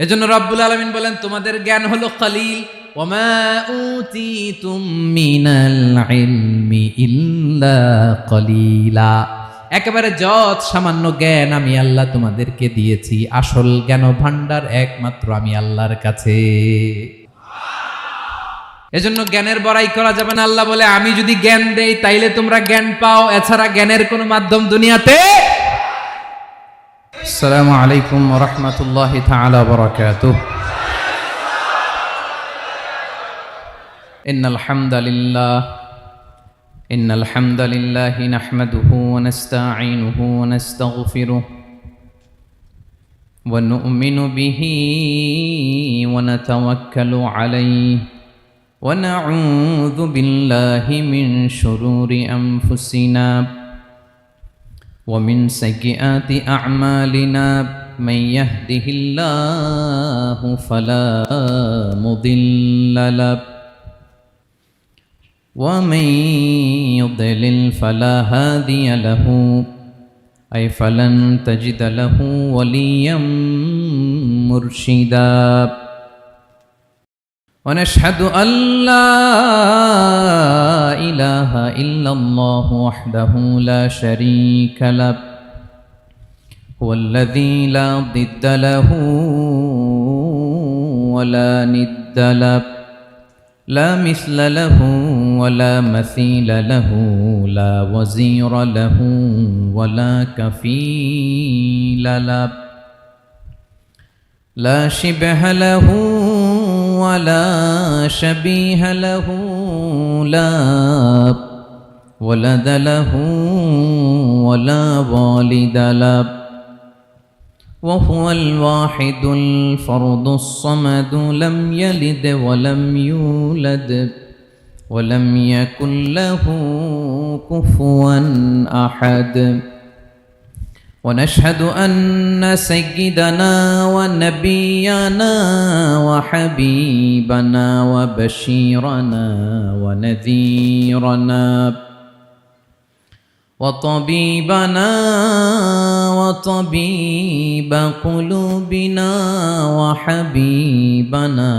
এজন্য রব্বুল আলামিন বলেন তোমাদের জ্ঞান হলো কলিল, ওয়ামা উতিতুম মিনাল ইলমি ইল্লা কলিলা। একেবারে যত সামান্য জ্ঞান আমি আল্লাহ তোমাদেরকে দিয়েছি, আসল জ্ঞান ভান্ডার একমাত্র আমি আল্লাহর কাছে। এজন্য জ্ঞানের বড়াই করা যাবে না। আল্লাহ বলে আমি যদি জ্ঞান দেই তাইলে তোমরা জ্ঞান পাও, এছাড়া জ্ঞানের কোনো মাধ্যম দুনিয়াতে। আসসালামু আলাইকুম ওয়া রাহমাতুল্লাহি তাআলা ওয়া বারাকাতুহু। ইন্নাল হামদালিল্লাহি নাহমাদুহু ওয়া নাস্তাঈনুহু ওয়া নাস্তাগফিরুহ ওয়া নু'মিনু বিহি ওয়া নাতাওয়াক্কালু আলাইহি ওয়া নাউযু বিল্লাহি মিন শুরুরি আনফুসিনা ওয়া মিন সাইয়্যাতি আ'মালিনা মান ইয়াহদিহিল্লাহু ফালা মুদিল্লা লাহু ওয়া মান ইউদ্লিল ফালা হাদিয়া লাহু আই ফালান তাজিদা লাহু ওয়ালিয়াম মুরশিদা। ونشهد أن لا إله إلا الله وحده لا شريك له هو الذي لا ضد له ولا ند له لا مثل له ولا مثيل له لا وزير له ولا كفيل له لا شبه له ولا شبيه له لا ولد له ولا والد له وهو الواحد الفرد الصمد لم يلد ولم يولد ولم يكن له كفوا أحد. ونشهد أن سيدنا ونبينا وحبيبنا وبشيرنا ونذيرنا وطبيبنا وطبيب قلوبنا وحبيبنا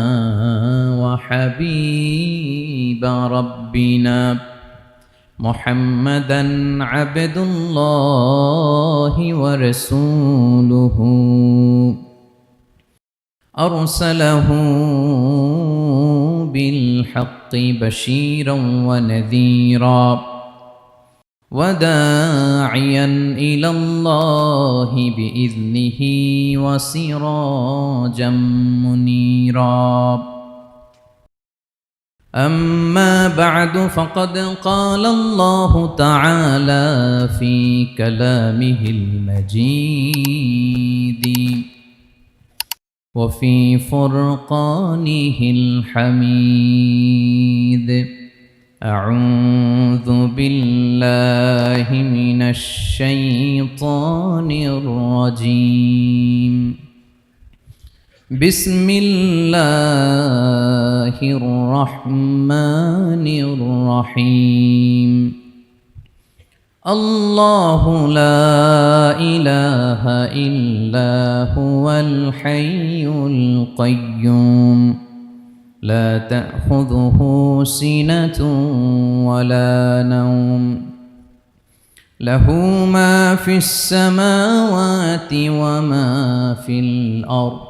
وحبيب ربنا محمدًا عبد الله ورسوله أرسله بالحق بشيرًا ونذيرًا وداعيًا إلى الله بإذنه وسراجًا منيرًا. أما بعد فقد قال الله تعالى في كلامه المجيد وفي فرقانه الحميد. أعوذ بالله من الشيطان الرجيم. بسم الله الرحمن الرحيم. الله لا إله إلا هو الحي القيوم لا تأخذه سنة ولا نوم له ما في السماوات وما في الأرض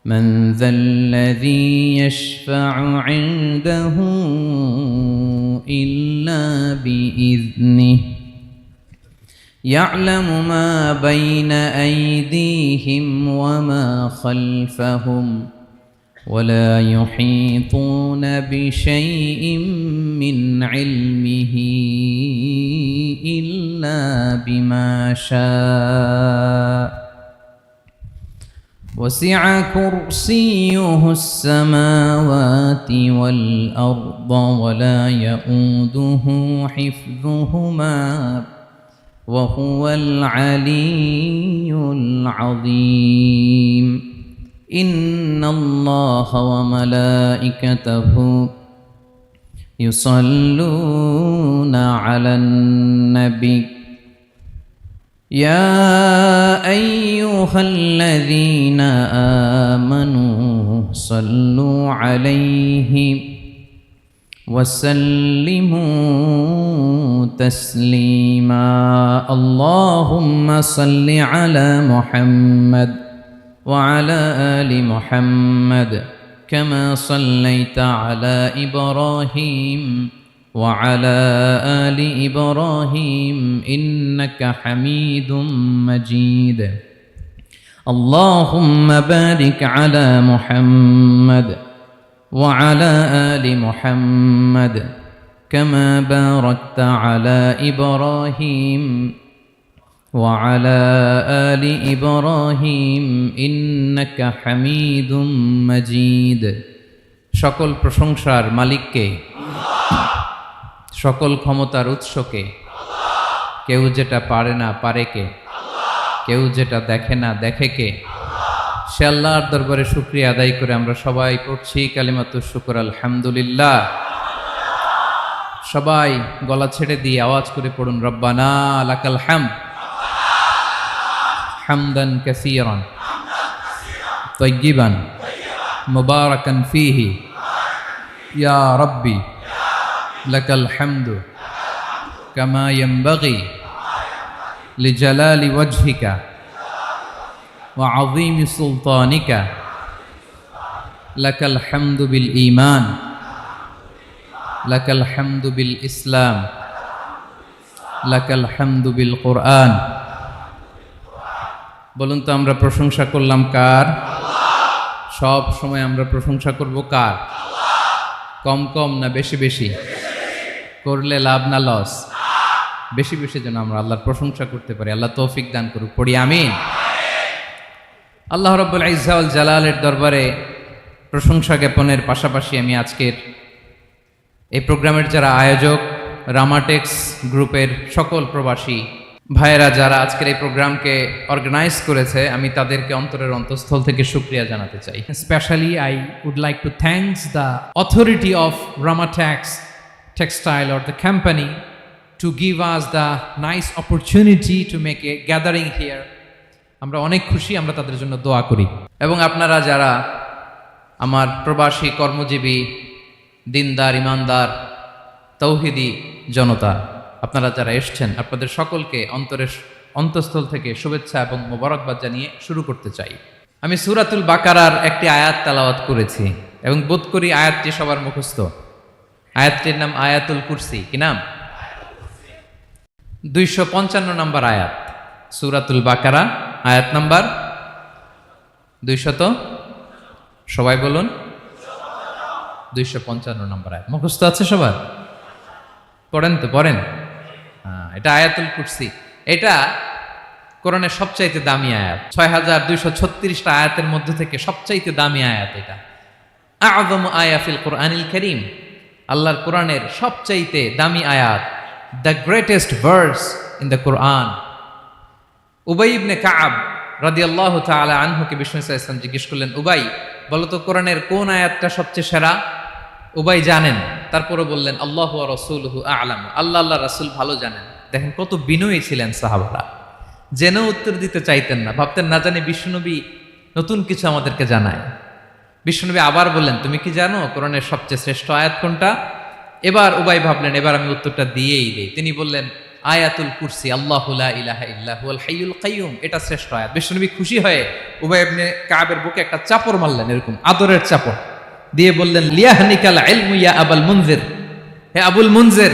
من ذا الذي يشفع عنده إلا بإذنه يعلم ما بين أيديهم وما خلفهم ولا يحيطون بشيء من علمه إلا بما شاء وسع كرسيه السماوات والأرض ولا يؤوده حفظهما وهو العلي العظيم. إن الله وملائكته يصلون على النبي يا أيها الذين صلوا عليه وسلموا تسليما اللهم صل على محمد وعلى آل محمد كما صليت على إبراهيم وعلى آل إبراهيم إنك حميد مجيد اللهم بارك على محمد وعلى آل محمد كما باركت على إبراهيم وعلى آل إبراهيم إنك حميد مجيد সকল প্রশংসার মালিককে সকল ক্ষমতার উৎসকে কেউ যেটা পারে না পারে কে কেউ যেটা দেখে না দেখে কে সে আল্লাহর দরবারে শুকরিয়া আদায় করে আমরা সবাই পড়ছি কালিমাতুশ শুকর আলহামদুলিল্লাহ সবাই গলা ছেড়ে দিয়ে আওয়াজ করে পড়ুন রব্বানা লাকাল হামদ হামদান কাসীরান তাইয়িবান মুবারাকান ফীহি ইয়া রাব্বি লাকাল হামদু কামা ইয়ানবাগি লিজালালি ওয়াজহিকা ওয়া আযীমি সুলতানিকা লাকাল হামদু বিল ঈমান লাকাল হামদু বিল ইসলাম লাকাল হামদু বিল কুরআন বলুন তো আমরা প্রশংসা করলাম কার সব সময় আমরা প্রশংসা করব কার কম কম না বেশি বেশি করলে লাভ না লস বেশি বেশি যেন আমরা আল্লাহর প্রশংসা করতে পারি আল্লাহ তৌফিক দান করুক পড়ি আমিন আল্লাহ রাব্বুল ইজ্জা ওয়াল জালালের দরবারে প্রশংসা জ্ঞাপনের পাশাপাশি আমি আজকের এই প্রোগ্রামের যারা আয়োজক রামাটেক্স গ্রুপের সকল প্রবাসী ভাইয়েরা যারা আজকের এই প্রোগ্রামকে অর্গানাইজ করেছে আমি তাদেরকে অন্তরের অন্তঃস্থল থেকে শুকরিয়া জানাতে চাই Especially, I would like to thank the authority of Ramatex Textile or the company to give us the nice opportunity to make a gathering here. আমরা অনেক খুশি আমরা তাদের জন্য দোয়া করি এবং আপনারা যারা আমার প্রবাসী কর্মজীবী দিনদার ইমানদার তৌহিদি জনতা আপনারা যারা এসছেন আপনাদের সকলকে অন্তরের অন্তঃস্থল থেকে শুভেচ্ছা এবং মোবারকবাদ জানিয়ে শুরু করতে চাই আমি সূরাতুল বাকারার একটি আয়াত তেলাওয়াত করেছি এবং বোধ করি আয়াতটি সবার মুখস্থ আয়াতটির নাম আয়াতুল কুরসি কি নাম 255 নম্বর আয়াত সূরাতুল বাকারা আয়াত নাম্বার 200 সবাই বলুন 255 নম্বর আয়াত মুখস্থ আছে সবার পড়েন তো পড়েন এটা আয়াতুল কুরসি এটা কোরআনের সবচাইতে দামি আয়াত 6236টা আয়াতের মধ্যে থেকে সবচাইতে দামি আয়াত এটা আযমু আয়া ফিল কুরআনিল কারীম আল্লাহর কোরআনের সবচাইতে দামি আয়াত the greatest verse in the Quran উবাই ইবনে কাআব রাদিয়াল্লাহু তাআলা আনহুকে বিষ্ণু সাল্লাল্লাহু আলাইহি ওয়াসাল্লাম জিজ্ঞেস করলেন উবাই বলো তো কোরআনের কোন আয়াতটা সবচেয়ে সেরা উবাই জানেন তারপরে বললেন আল্লাহু ওয়া রাসূলুহু আ'লাম আল্লাহ রাসূল ভালো জানেন দেখেন কত বিনয়ী ছিলেন সাহাবারা জেনে উত্তর দিতে চাইতেন না ভাবতেন না জানি বিশ্বনবী নতুন কিছু আমাদেরকে জানায় বিশ্বনবী আবার বললেন তুমি কি জানো কোরআনের সবচেয়ে শ্রেষ্ঠ আয়াত কোনটা এবার উবাই ভাবলেন এবার আমি উত্তরটা দিয়েই দেই তিনি বললেন আয়াতুল কুরসি আল্লাহু লা ইলাহা ইল্লা হুয়াল হাইয়ুল কাইয়ুম এটা শ্রেষ্ঠ আয়াত বিশ্বনবী খুশি হয়ে উবাই ইবনে কাবের বুকে একটা চাপড় মারলেন এরকম আদরের চাপড় দিয়ে বললেন লিয়াহনিকাল ইলমু ইয়া আবুল মুনজির হে আবুল মুনজির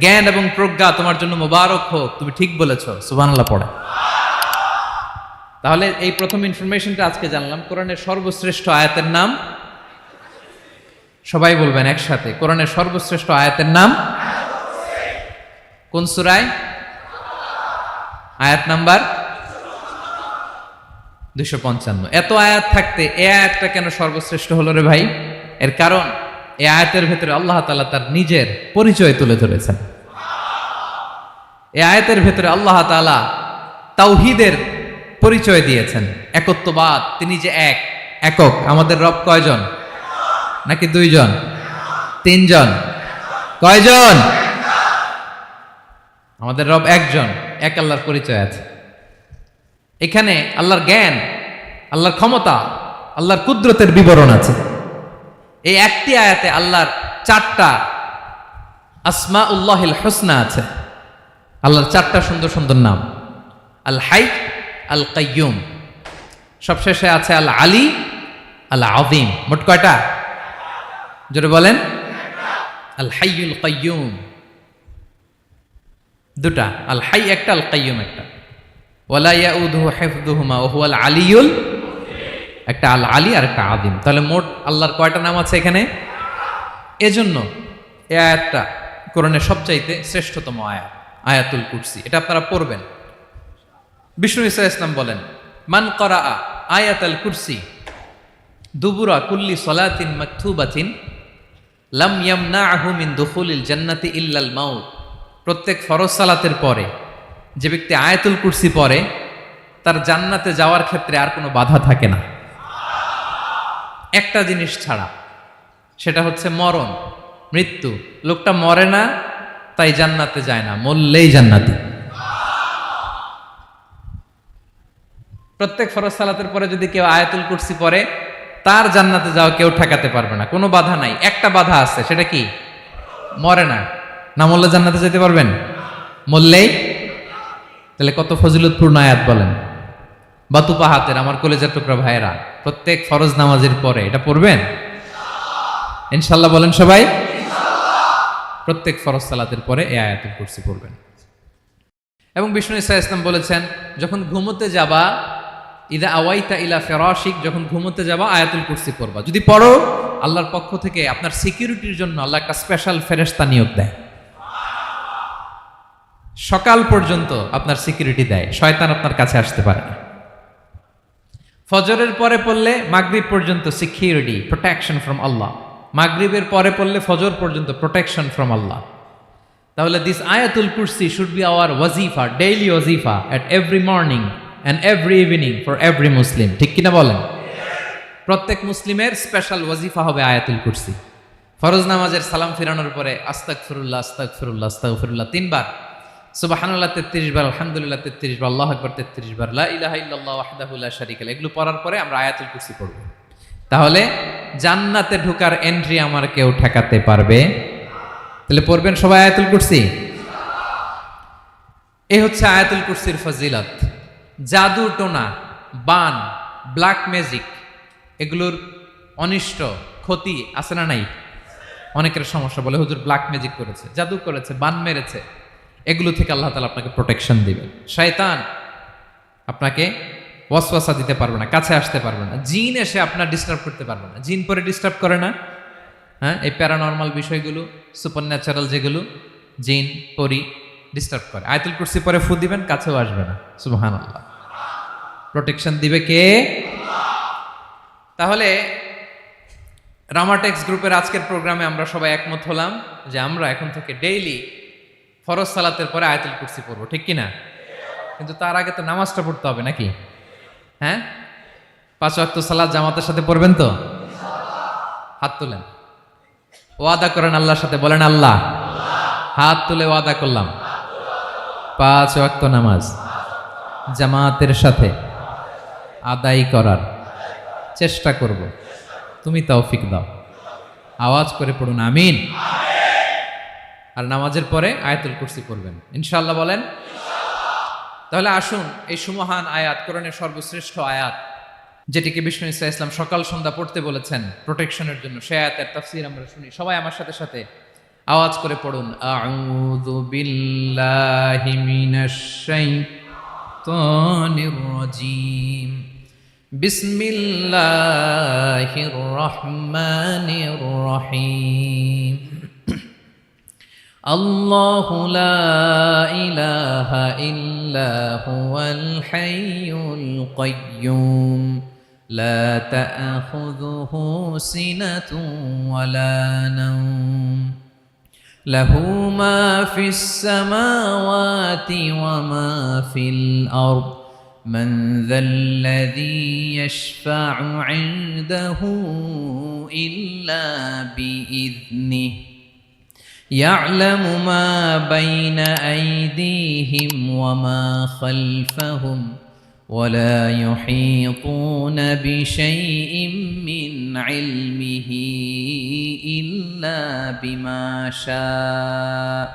জ্ঞান এবং প্রজ্ঞা তোমার জন্য মোবারক হোক তুমি ঠিক বলেছো সুবহানাল্লাহ পড়ে তাহলে এই প্রথম ইনফরমেশনটা আজকে জানলাম কোরআনের সর্বশ্রেষ্ঠ আয়াতের নাম সবাই বলবেন একসাথে কোরআনের সর্বশ্রেষ্ঠ আয়াতের নাম কোন সূরায় আয়াত নাম্বার 255 এত আয়াত থাকতে এই আয়াতটা কেন সর্বশ্রেষ্ঠ হলো রে ভাই এর কারণ এই আয়াতের ভেতরে আল্লাহ তাআলা তার নিজের পরিচয় তুলে ধরেছেন এই আয়াতের ভেতরে আল্লাহ তাআলা তাওহীদের পরিচয় দিয়েছেন একত্ববাদ তিনি যে একক আমাদের রব কয়জন নাকি দুইজন তিনজন কয়জন আমাদের রব একজন এক আল্লাহর পরিচয় আছে এখানে আল্লাহর জ্ঞান আল্লাহর ক্ষমতা আল্লাহর কুদরতের বিবরণ আছে। এই একটি আয়াতে আল্লাহর 4টা আসমাউল্লাহিল হুসনা আছে, আল্লাহর 4টা সুন্দর সুন্দর নাম। আল হাই, আল কাইয়ুম, সবশেষে আছে আল আলী, আল আযীম। মোট কয়টা? জোরে বলেন। আল হাইয়ুল কাইয়ুম 2টা, আল হাই একটা, আল কাইয়ুম একটা। ওয়ালা ইয়াউদুহু হিফযুহুমা ওয়া হুয়াল আলিয়ুল, একটা আল আলী আর একটা আযীম। তাহলে মোট আল্লাহর কয়টা নাম আছে এখানে? এজন্য এই আয়াতটা কোরআনের সবচাইতে শ্রেষ্ঠতম আয়াত, আয়াতুল কুরসি। এটা আপনারা পড়বেন। বিষ্ণু ঈসা ইসলাম বলেন, মান করাআ আয়াতুল কুরসি দুবুরা কুল্লি সলাতিন মাকতুবাতিন লাম ইয়ামনাহু মিন দুখুলিল জান্নাতি ইল্লাল মাউত। প্রত্যেক ফরজ সালাতের পরে যে ব্যক্তি আয়াতুল কুরসি পড়ে তার জান্নাতে যাওয়ার ক্ষেত্রে আর কোনো বাধা থাকে না, একটা জিনিস ছাড়া, সেটা হচ্ছে মরণ, মৃত্যু। লোকটা মরে না তাই জান্নাতে যায় না, মরলেই জান্নাতি। প্রত্যেক ফরজ সালাতের পরে যদি কেউ আয়াতুল কুরসি পড়ে তার জান্নাতে যাওয়া কেউ ঠেকাতে পারবে না, কোনো বাধা নাই। একটা বাধা আছে, সেটা কি? মরে না। না মরলে জান্নাতে যেতে পারবেন? মরলেই। তাহলে কত ফজিলতপূর্ণ আয়াত বলেন। বাতুপা হাতের আমার কলেজের টুকরা ভাইয়েরা, প্রত্যেক ফরজ নামাজের পরে এটা পড়বেন ইনশাল্লাহ। বলেন সবাই। প্রত্যেক ফরজ সালাতের পরে এই আয়াতুল কুরসি পড়বেন। এবং বিষ্ণু ঈসা ইসলাম বলেছেন, যখন ঘুমোতে যাবা, ইদা আওয়াইতা ইলা ফিরাশিক, যখন ঘুমোতে যাবা আয়াতুল কুরসি পড়বা। যদি পড়ো, আল্লাহর পক্ষ থেকে আপনার সিকিউরিটির জন্য আল্লাহ একটা স্পেশাল ফেরেশতা নিয়োগ দেয়। সকাল পর্যন্ত আপনার সিকিউরিটি দেয়, শয়তান আপনার কাছে আসতে পারে না। ফজরের পরে পড়লে মাগরিব পর্যন্ত সিকিউরিটি, প্রোটেকশন ফ্রম আল্লাহ। মাগরিবের পরে পড়লে ফজর পর্যন্ত প্রোটেকশন ফ্রম আল্লাহ। তাহলে দিস আয়াতুল কুরসি শুড বি আওয়ার ওয়াজিফা, ডেইলি ওয়াজিফা at every morning and every evening for every Muslim. ঠিক কিনা বলেন? প্রত্যেক মুসলিমের স্পেশাল ওয়াজিফা হবে আয়াতুল কুরসি। ফরজ নামাজের সালাম ফিরানোর পরে আস্তাগফিরুল্লাহ আস্তাগফিরুল্লাহ আস্তাগফিরুল্লাহ 3 বার, সুবহানাল্লাহ 33 বার, আলহামদুলিল্লাহ 33 বার, আল্লাহু আকবার 33 বার, লা ইলাহা ইল্লাল্লাহু ওয়াহদাহু লা শারীকা লাহু। এগুলো পড়ার পরে আমরা আয়াতুল কুরসি পড়ব। তাহলে জান্নাতে ঢোকার এন্ট্রি আমার কেউ ঠেকাতে পারবে। তাহলে পড়বেন সবাই আয়াতুল কুরসি। এই হচ্ছে আয়াতুল কুরসির ফজিলত। জাদু টোনা, বান, ব্ল্যাক ম্যাজিক, এগুলোর অনিষ্ট ক্ষতি আছে না নাই? অনেকের সমস্যা, বলে হুজুর ব্ল্যাক ম্যাজিক করেছে, জাদু করেছে, বান মেরেছে। এগুলো থেকে আল্লাহ তাআলা আপনাকে প্রোটেকশন দিবেন। শয়তান আপনাকে ওয়াসওয়াসা দিতে পারবে না, কাছে আসতে পারবে না। জিন এসে আপনার ডিস্টার্ব করতে পারবে না। জিন পরে ডিস্টার্ব করে না? হ্যাঁ, এই প্যারানর্মাল বিষয়গুলো, সুপার ন্যাচারাল যেগুলো, জিন পরি ডিস্টার্ব করে। আয়াতুল কুরসি পরে ফু দিবেন, কাছেও আসবে না। সুবহানাল্লাহ। প্রোটেকশন দিবে কে? তাহলে রামাটেক্স গ্রুপের আজকের প্রোগ্রামে আমরা সবাই একমত হলাম যে আমরা এখন থেকে ডেইলি ফরজ সালাতের পরে আয়াতুল কুরসি পড়বো, ঠিক কিনা? কিন্তু তার আগে তো নামাজটা পড়তে হবে নাকি? হ্যাঁ, 5 ওয়াক্ত সালাত জামাতের সাথে পড়বেন তো? হাত তুলেন, ওয়াদা করেন আল্লাহর সাথে, বলেন আল্লাহ, হাত তুলে ওয়াদা করলাম 5 ওয়াক্ত নামাজ জামাতের সাথে আদায় করার চেষ্টা করব, তুমি তৌফিক দাও। আওয়াজ করে পড়ুন আমিন। আর নামাজের পরে আয়াতুল কুরসি পড়বেন ইনশাআল্লাহ, বলেন। তাহলে আসুন এই সুমহান আয়াত, কোরআনের সর্বশ্রেষ্ঠ আয়াত, যেটিকে বিষ্ণু ঈসা ইসলাম সকাল সন্ধ্যা পড়তে বলেছেন প্রোটেকশনের জন্য, সে আয়াতের তাফসীর আমরা শুনি। সবাই আমার সাথে সাথে আওয়াজ করে পড়ুন, আউযু বিল্লাহি মিনাশ শাইতানির রাজীম, বিসমিল্লাহির রহমানির রহিম। আল্লাহু লা ইলাহা ইল্লা হুয়াল হাইয়ুল কাইয়্যুম লা তা'খুযুহু সিনাতুন ওয়ালা নাওম লাহু মা ফিস সামাওয়াতি ওয়া মা ফিল আরদ মান যাল্লাযী ইয়াশফা'ু 'ইনদাহু ইল্লা বিইذনিহি يعلم ما بين أيديهم وما خلفهم ولا يحيطون بشيء من علمه إلا بما شاء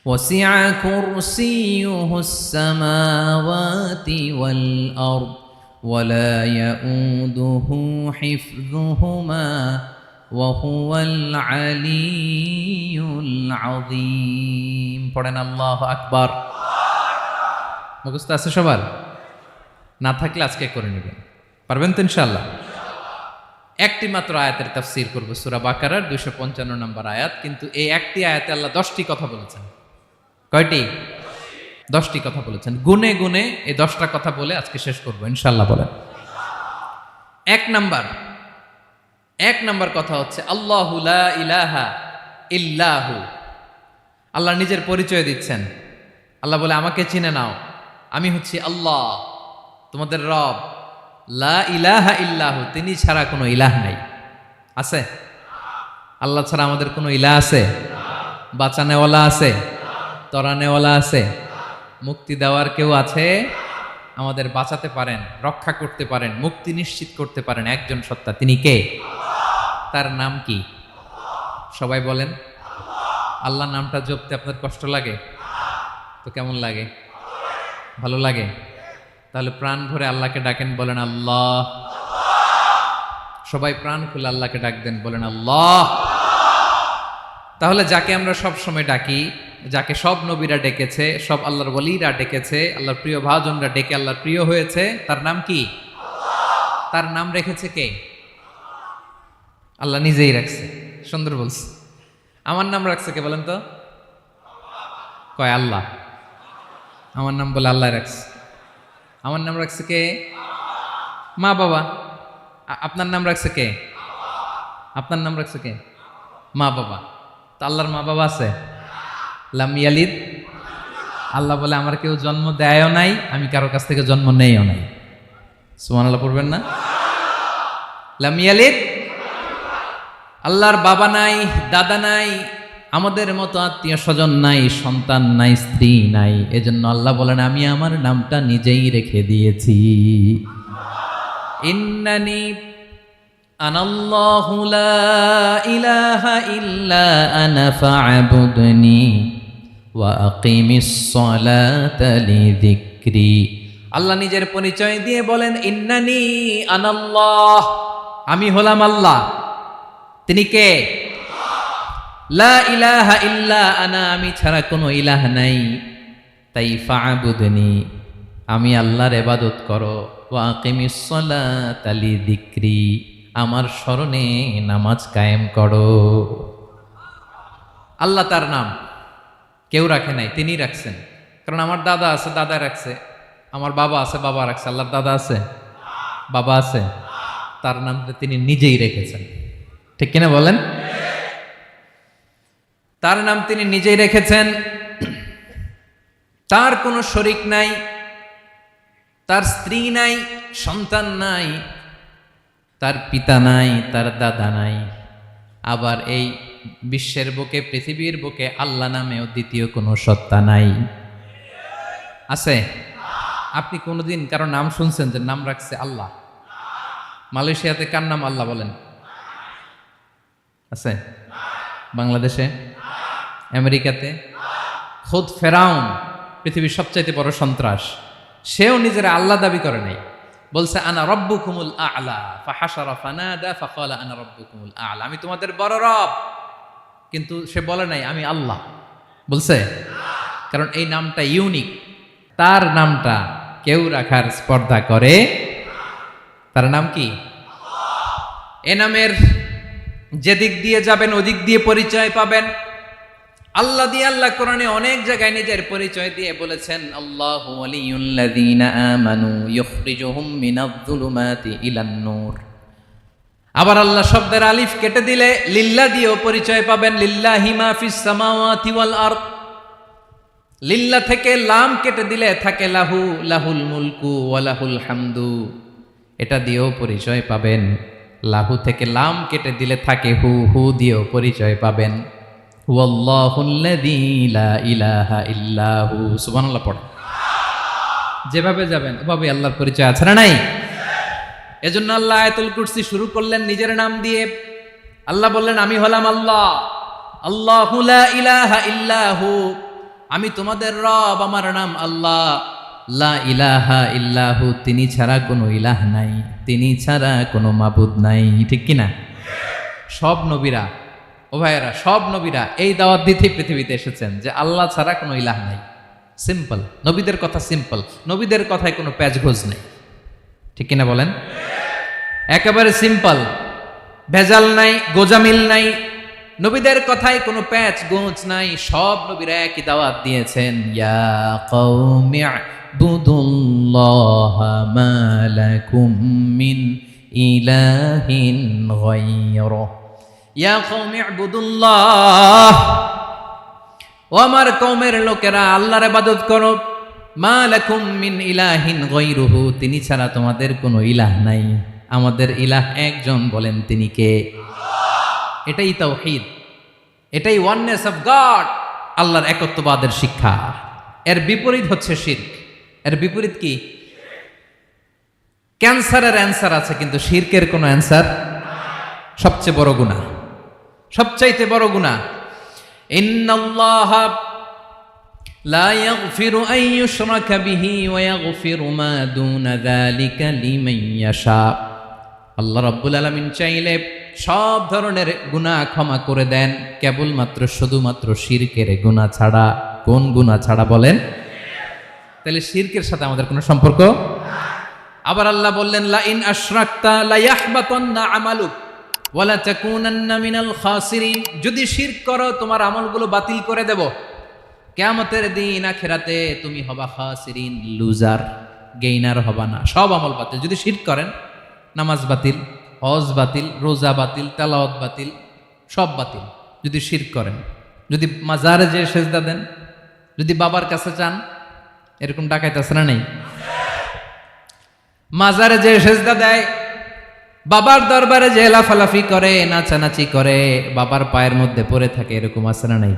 وسع كرسيه السماوات والأرض ولا يؤوده حفظهما وهو العلي العظيم পড়েন আল্লাহু আকবার। মুখস্থ আছে সবার? না থাকলে আজকে করে নেবেন, পারবেন তো ইনশাআল্লাহ। একটি মাত্র আয়াতের তাফসীর করব, সূরা বাকারার 255 নম্বর আয়াত। কিন্তু এই একটি আয়াতে আল্লাহ 10টি কথা বলেছেন। কয়টি? 10টি কথা বলেছেন। গুনে গুনে এই 10টা কথা বলে আজকে শেষ করব ইনশাআল্লাহ। বলেন। এক নাম্বার কথা হচ্ছে আল্লাহু লা ইলাহা ইল্লাহু। আল্লাহ নিজের পরিচয় দিচ্ছেন। আল্লাহ বলে, আমাকে চিনে নাও, আমি হচ্ছি আল্লাহ, তোমাদের রব। লা ইলাহা ইল্লাহু, তিনি ছাড়া কোনো ইলাহ নাই। আছে? আল্লাহ ছাড়া আমাদের কোনো ইলাহ আছে? বাঁচানেওয়ালা আছে? তরানেওয়ালা আছে? মুক্তি দেওয়ার কেউ আছে? আমাদের বাঁচাতে পারেন, রক্ষা করতে পারেন, মুক্তি নিশ্চিত করতে পারেন একজন সত্তা। তিনি কে? তার নাম কি? সবাই বলেন। আল্লাহ নামটা জপতে আপনার কষ্ট লাগে? তো কেমন লাগে? ভালো লাগে? তাহলে প্রাণ ভরে আল্লাহকে ডাকেন, বলেন আল্লাহ। সবাই প্রাণ খুলে আল্লাহকে ডাক দেন, বলেন আল্লাহ। তাহলে যাকে আমরা সব সময় ডাকি, যাকে সব নবীরা ডেকেছে, সব আল্লাহর ওয়ালিরা ডেকেছে, আল্লাহর প্রিয় ভাজনরা ডেকে আল্লাহর প্রিয় হয়েছে, তার নাম কি? তার নাম রেখেছে কে? আল্লাহ নিজেই রাখছে। সুন্দর বলছে। আমার নাম রাখছে কে বলেন তো? কয় আল্লাহ। আমার নাম বলে আল্লাহ রাখছে। আমার নাম রাখছে কে? মা বাবা। আপনার নাম রাখছে কে? আপনার নাম রাখছে কে? মা বাবা। তো আল্লাহর মা বাবা আছে? লাম ইয়ালিদ। আল্লাহ বলে, আমার কেউ জন্ম দেয়ও নাই, আমি কারো কাছ থেকে জন্ম নেইও নাই। সুবহানাল্লাহ পড়বেন না? লাম ইয়ালিদ। আল্লাহর বাবা নাই, দাদা নাই, আমাদের মতো আত্মীয় স্বজন নাই, সন্তান নাই, স্ত্রী নাই। এজন্য আল্লাহ বলেন, আমি আমার নামটা নিজেই রেখে দিয়েছি। ইন্নানি আনাল্লাহু লা ইলাহা ইল্লা আনা ফা'বুদনি ওয়া আকিমিস সালাতা লিযিকরি। আল্লাহ নিজের পরিচয় দিয়ে বলেন, ইন্নানি আনাল্লাহ, আমি হলাম আল্লাহ। তিনি কে? লা ইলাহা ইল্লা আনা, আমি ছাড়া কোনো ইলাহ নাই। তাই ফা'বুদনি, আমি আল্লাহর ইবাদত করো। ওয়া আকিমিস সালাতা লিযিকরি, আমার স্মরণে নামাজ কায়েম করো। আল্লাহ তার নাম কেউ রাখে নাই, তিনি রাখছেন। কারণ আমার দাদা আছে, দাদা রাখছে। আমার বাবা আছে, বাবা রাখছে। আল্লাহর দাদা আছে? বাবা আছে? তার নামটা তিনি নিজেই রেখেছেন। ঠিক কিনা বলেন? তার নাম তিনি নিজেই রেখেছেন। তার কোনো শরীক নাই, তার স্ত্রী নাই, সন্তান নাই, তার পিতা নাই, তার দাদা নাই। আবার এই বিশ্বের বুকে, পৃথিবীর বুকে আল্লাহ নামেও দ্বিতীয় কোনো সত্তা নাই। আছে? আপনি কোনোদিন কারো নাম শুনছেন যে নাম রাখছে আল্লাহ? মালয়েশিয়াতে কার নাম আল্লাহ বলেন? আছে? বাংলাদেশে? আমেরিকাতে? খুদ ফেরাউন, পৃথিবীর সবচাইতে বড় সন্ত্রাস, সেও নিজের আল্লাহ দাবি করে নাই। বলছে আনা রব্বুকুমুল আ'লা, ফাহাশারা ফানাদা ফাকালা আনা রব্বুকুমুল আ'লা, আমি তোমাদের বড় রব। কিন্তু সে বলে নাই আমি আল্লাহ। বলছে? কারণ এই নামটা ইউনিক। তার নামটা কেউ রাখার স্পর্ধা করে। তার নাম কি? এ নামের যেদিক দিয়ে যাবেন ওদিক দিয়ে পরিচয় পাবেন। আল্লাহ দিয়ে আল্লাহ কোরআনে অনেক জায়গায় নিজের পরিচয় দিয়ে বলেছেন, আল্লাহু ওয়ালিয়ুল্লাযীনা আমানু ইউখরিজুহুম মিনায-যুলুমাতি ইলান-নূর। আবার আল্লাহ শব্দের আলিফ কেটে দিলে লিল্লাহ দিয়েও পরিচয় পাবেন। লিল্লাহি মা ফিস সামাওয়াতি ওয়াল আরদ। লিল্লাহ থেকে লাম কেটে দিলে থাকে লাহু, লাহুল মুলকু ওয়া লাহুল হামদু, এটা দিয়েও পরিচয় পাবেন। লাহু থেকে লাম কেটে দিলে থাকে হু, হু দিয়েও পরিচয় পাবেন। ওয়াল্লাহুল্লাযী লা ইলাহা ইল্লাহু। সুবহানাল্লাহ পড়ে। যেভাবে যাবেন ওভাবে আল্লাহর পরিচয় আছে না নাই? এজন্য আল্লাহ আয়াতুল কুরসি শুরু করলেন নিজের নাম দিয়ে। আল্লাহ বললেন, আমি হলাম আল্লাহ, আল্লাহু লা ইলাহা ইল্লাহু, আমি তোমাদের রব, আমার নাম আল্লাহ। লা ইলাহা ইল্লাহু, তিনি ছাড়া কোনো ইলাহ নাই, তিনি ছাড়া কোনো মাবুদ নাই। ঠিক কিনা? সব নবীরা, ও ভাইয়েরা, সব নবীরা এই দাওয়াত দিতে পৃথিবীতে এসেছেন যে আল্লাহ ছাড়া কোনো ইলাহ নাই। সিম্পল, নবীদের কথা সিম্পল, নবীদের কথায় কোনো প্যাচগোজ নেই। ঠিক কিনা বলেন? একেবারে সিম্পল, ভেজাল নাই, গোজামিল নাই, নবীদের কথায় কোনো প্যাচ গোঁচ নাই। সব নবীরা একই দাওয়াত দিয়েছেন, ইয়া কওমি ইবুদুল্লাহা মা লাকুম মিন ইলাহিন গায়রুহু, ইয়া কওমি ইবুদুল্লাহ, ও আমার কওমের লোকেরা আল্লাহর ইবাদত করো, মা লাকুম মিন ইলাহিন গায়রুহু, তিনি ছাড়া তোমাদের কোনো ইলাহ নাই। আমাদের ইলাহ একজন, বলেন তিনি কে? এটাই তাওহীদ, এটাই ওয়াননেস অফ গড, আল্লাহর একত্ববাদের শিক্ষা। এর বিপরীত হচ্ছে শিরক। এর বিপরীত কি? ক্যান্সারের অ্যান্সার আছে কিন্তু শিরকের কোনো অ্যান্সার। সবচেয়ে বড় গুনাহ, সবচাইতে বড় গুনাহ। ইন্নাল্লাহা লা ইয়াগফিরু আন ইউশরাকা বিহি ওয়া ইয়াগফিরু মা দুনা যালিকা লিমান ইয়াশা। আল্লাহ রাব্বুল আলামিন চাইলে সব ধরনের গুনাহ ক্ষমা করে দেন, কেবলমাত্র শুধুমাত্র শিরকের গুনাহ ছাড়া। কোন গুনাহ ছাড়া বলেন? তাহলে শিরকের সাথে আমাদের কোনো সম্পর্ক। আবার আল্লাহ বললেন, লা ইন আশরাকতা লা ইয়াহবাতান্না আমালুক ওয়া লা তাকুনান্না মিনাল খাসিরিন, যদি শিরক করো তোমার আমলগুলো বাতিল করে দেব, কিয়ামতের দিন আখিরাতে তুমি হবা খাসিরিন, লুজার, গেইনার হবা না, সব আমল বাতিল। যদি শিরক করেন, নামাজ বাতিল, হজ বাতিল, রোজা বাতিল, তেলাওয়াত বাতিল, সব বাতিল যদি শিরক করেন। যদি মাজারে যে সেজদা দেন, যদি বাবার কাছে চান, এরকম ডাকাইতে আছে না নেই? মাজারে যে সেজদা দেয়, বাবার দরবারে যে লাফালাফি করে, নাচানাচি করে, বাবার পায়ের মধ্যে পড়ে থাকে, এরকম আছে না নাই?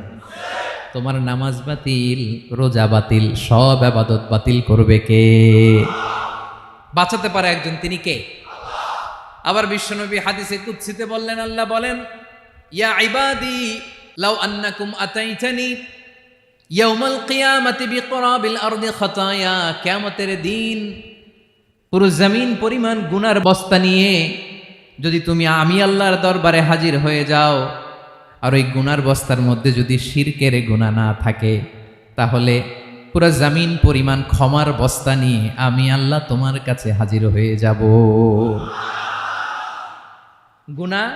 তোমার নামাজ বাতিল, রোজা বাতিল, সব ইবাদত বাতিল করবে কে? বাঁচাতে পারে একজন, তিনি কে? আবার বিশ্বনবী হাদিসে কুদসিতে বললেন, আল্লাহ বলেন, ইয়া ইবাদি লাউ আন্নাকুম আতাইতানি ইয়াউমাল কিয়ামাতি বিকরাবিল আরদি খাতায়া, কিয়ামতের দিন পুরো জমিন পরিমাণ গুনার বস্তা নিয়ে যদি তুমি আমি আল্লাহর দরবারে হাজির হয়ে যাও, আর ওই গুনার বস্তার মধ্যে যদি শিরকের গুনাহ না থাকে, তাহলে পুরো জমিন পরিমাণ ক্ষমার বস্তা নিয়ে আমি আল্লাহ তোমার কাছে হাজির হয়ে যাব। গুনাহ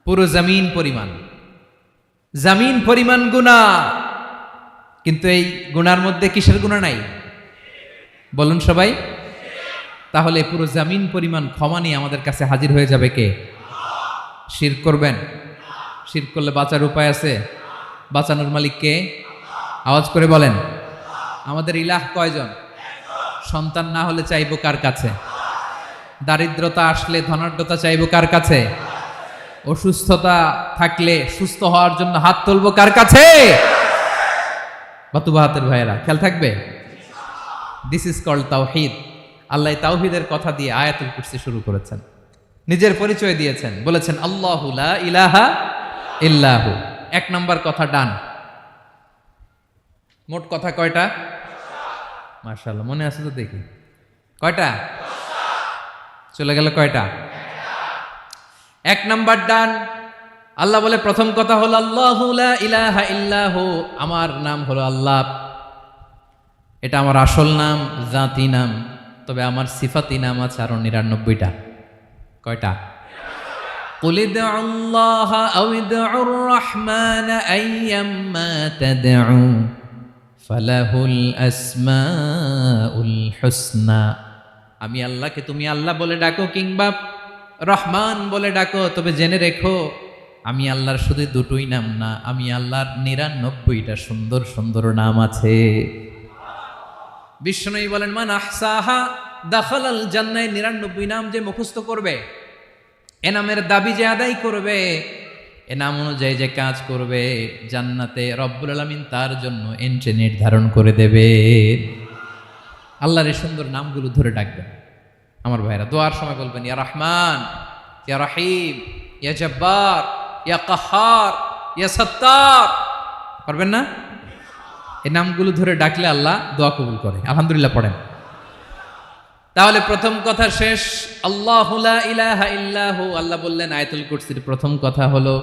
পুরো জমিন পরিমাণ গুনাহ, কিন্তু এই গুনার মধ্যে কিসের গুনাহ নাই? বলুন সবাই। তাহলে পুরো জমিন পরিমাণ ক্ষমা নিয়ে আমাদের কাছে হাজির হয়ে যাবে কে? শিরক করবেন? শিরক করলে বাঁচার উপায় আছে? বাঁচানোর মালিক কে? আওয়াজ করে বলেন। আমাদের ইলাহ কয়জন? সন্তান না হলে চাইবো কার কাছে? দারিদ্রতা আসলে ধনাঢ্যতা চাইবো কার কাছে? অসুস্থতা থাকলে সুস্থ হওয়ার জন্য হাত তুলবো কার কাছে? বাতুবাহাতের ভাইয়েরা, খেয়াল থাকবে। দিস ইজ কল্ড তাওহীদ। আল্লাহ তাওহীদের কথা দিয়ে আয়াতুল কুরসি শুরু করেছেন, নিজের পরিচয় দিয়েছেন, বলেছেন আল্লাহু লা ইলাহা ইল্লাহু। এক নাম্বার কথা ডান। মোট কথা কয়টা? মাশাআল্লাহ, মনে আছে তো দেখি। কয়টা? চলে গেল কয়টা? এক নাম্বার ডান। আল্লাহ বলে প্রথম কথা হলো আল্লাহু লা ইলাহা ইল্লাহু, আমার নাম হলো আল্লাহ। এটা আমার আসল নাম, জাতি নাম। তবে আমার সিফাতি নাম আছে আরো ৯৯টা। কয়টা? কুল ইদউল্লাহ আও ইদউর রহমান আইয়াম্মা তাদউ ফালাহুল আসমাউল হুসনা। আমি আল্লাহকে তুমি আল্লাহ বলে ডাকো কিংবা রহমান বলে ডাকো, তবে জেনে রেখো আমি আল্লাহর শুধু দুটোই নাম না, আমি আল্লাহর ৯৯টা সুন্দর সুন্দর নাম আছে। বিষ্ণু বলেন, মান আহসাহা দাখালাল জান্নাহ। ৯৯ নাম যে মুখস্থ করবে, এ নামের দাবি যে আদায় করবে, এ নাম অনুযায়ী যে কাজ করবে, জান্নাতে রব্বুল আলামিন তার জন্য এন্ট্রি নির্ধারণ করে দেবে। আল্লাহর এই সুন্দর নামগুলো ধরে ডাকবেন। আমার ভাইরা দোয়ার সময় বলবেন ইয়া রহমান, ইয়া রহিম, ইয়া জব্বার, ইয়া কাহ্হার, ইয়া সত্তার। পারবেন না? এই নামগুলো ধরে ডাকলে আল্লাহ দোয়া কবুল করে। আলহামদুলিল্লাহ পড়েন। তাহলে প্রথম কথা শেষ। আল্লাহু লা ইলাহা ইল্লাহু, আল্লাহ বললেন আয়াতুল কুরসির প্রথম কথা হলো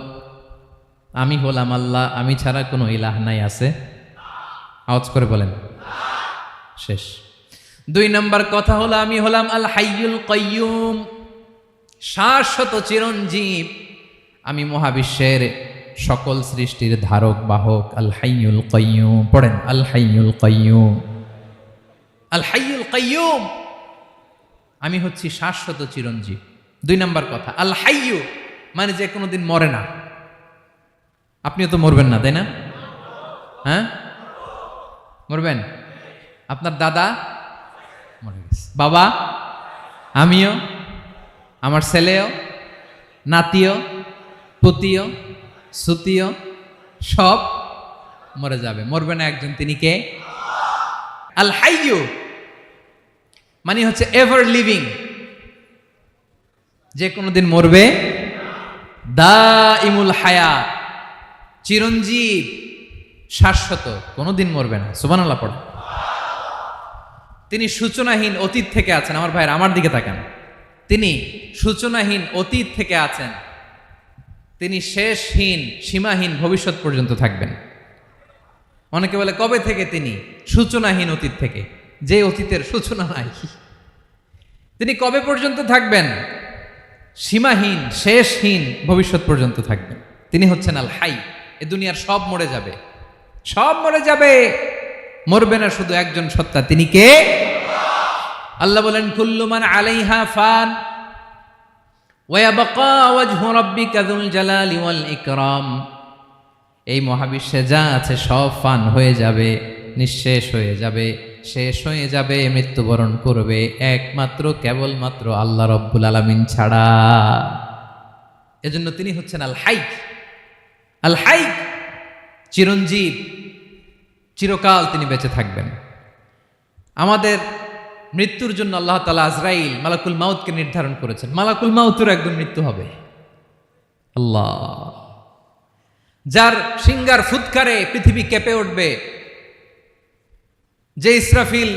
আমি হলাম আল্লাহ, আমি ছাড়া কোনো ইলাহ নাই। আছে? আওয়াজ করে বলেন। শেষ। 2 নম্বর কথা হলো আমি হলাম আল হাইয়ুল কাইয়ুম, শাশ্বত চিরঞ্জীব। আমি মহাবিশ্বের সকল সৃষ্টির ধারক বাহক। আল হাইয়ুল কাইয়ুম পড়েন। আল হাইয়ুল কাইয়ুম, আল হাইয়ুল কাইয়ুম, আমি হচ্ছি শাশ্বত চিরঞ্জীব। 2 নম্বর কথা আল হাইয়ু মানে যে কোনোদিন মরে না। আপনিও তো মরবেন না, তাই না? হ্যাঁ, মরবেন। আপনার দাদা মরে গেছে, বাবা, আমিও, আমার ছেলেও, নাতিও, পুতিও, সুতিও সব মরে যাবে। মরবে না একজন, তিনি কে? আল হাইয়ু মানে হচ্ছে এভার লিভিং, যে কোনোদিন মরবে। দাইমুল হায়াত, চিরঞ্জীব, শাশ্বত, কোনোদিন মরবে না। সুবহানাল্লাহ পড়ে। তিনি সূচনাহীন অতীত থেকে আছেন। আমার ভাইয়ের আমার দিকে তাকান। তিনি সূচনাহীন অতীত থেকে আছেন, তিনি শেষহীন সীমাহীন ভবিষ্যৎ পর্যন্ত থাকবেন। অনেকে বলে কবে থেকে? তিনি সূচনাহীন অতীত থেকে, যে অতীতের সূচনা নাই। তিনি কবে পর্যন্ত থাকবেন? সীমাহীন শেষহীন ভবিষ্যৎ পর্যন্ত থাকবেন। তিনি হচ্ছেন আল হাই। এ দুনিয়ার সব মরে যাবে, সব মরে যাবে, মরবে না শুধু একজন সত্তা। তিনি কে? আল্লাহ বলেন কুল্লু মান আলাইহা ফান ওয়া ইয়াবকা ওয়াজহু রাব্বিকা যুল জালালি ওয়াল ইকরাম। এই মহাবিশ্বে যা আছে সব ফান হয়ে যাবে, নিঃশেষ হয়ে যাবে, শেষ হয়ে যাবে, মৃত্যুবরণ করবে, একমাত্র কেবলমাত্র আল্লাহ রব্বুল আলামিন ছাড়া। এজন্য তিনি হচ্ছেন আল হাই। আল হাই চিরঞ্জীব, চিরকাল তিনি বেঁচে থাকবেন। আমাদের মৃত্যুর জন্য আল্লাহ তাআলা আজরাইল মালাকুল মাউতকে নির্ধারণ করেছেন। মালাকুল মাউতের একদম মৃত্যু হবে। আল্লাহ, যার সিঙ্গার ফুৎকারে পৃথিবী কেঁপে উঠবে, যে ইসরাফিল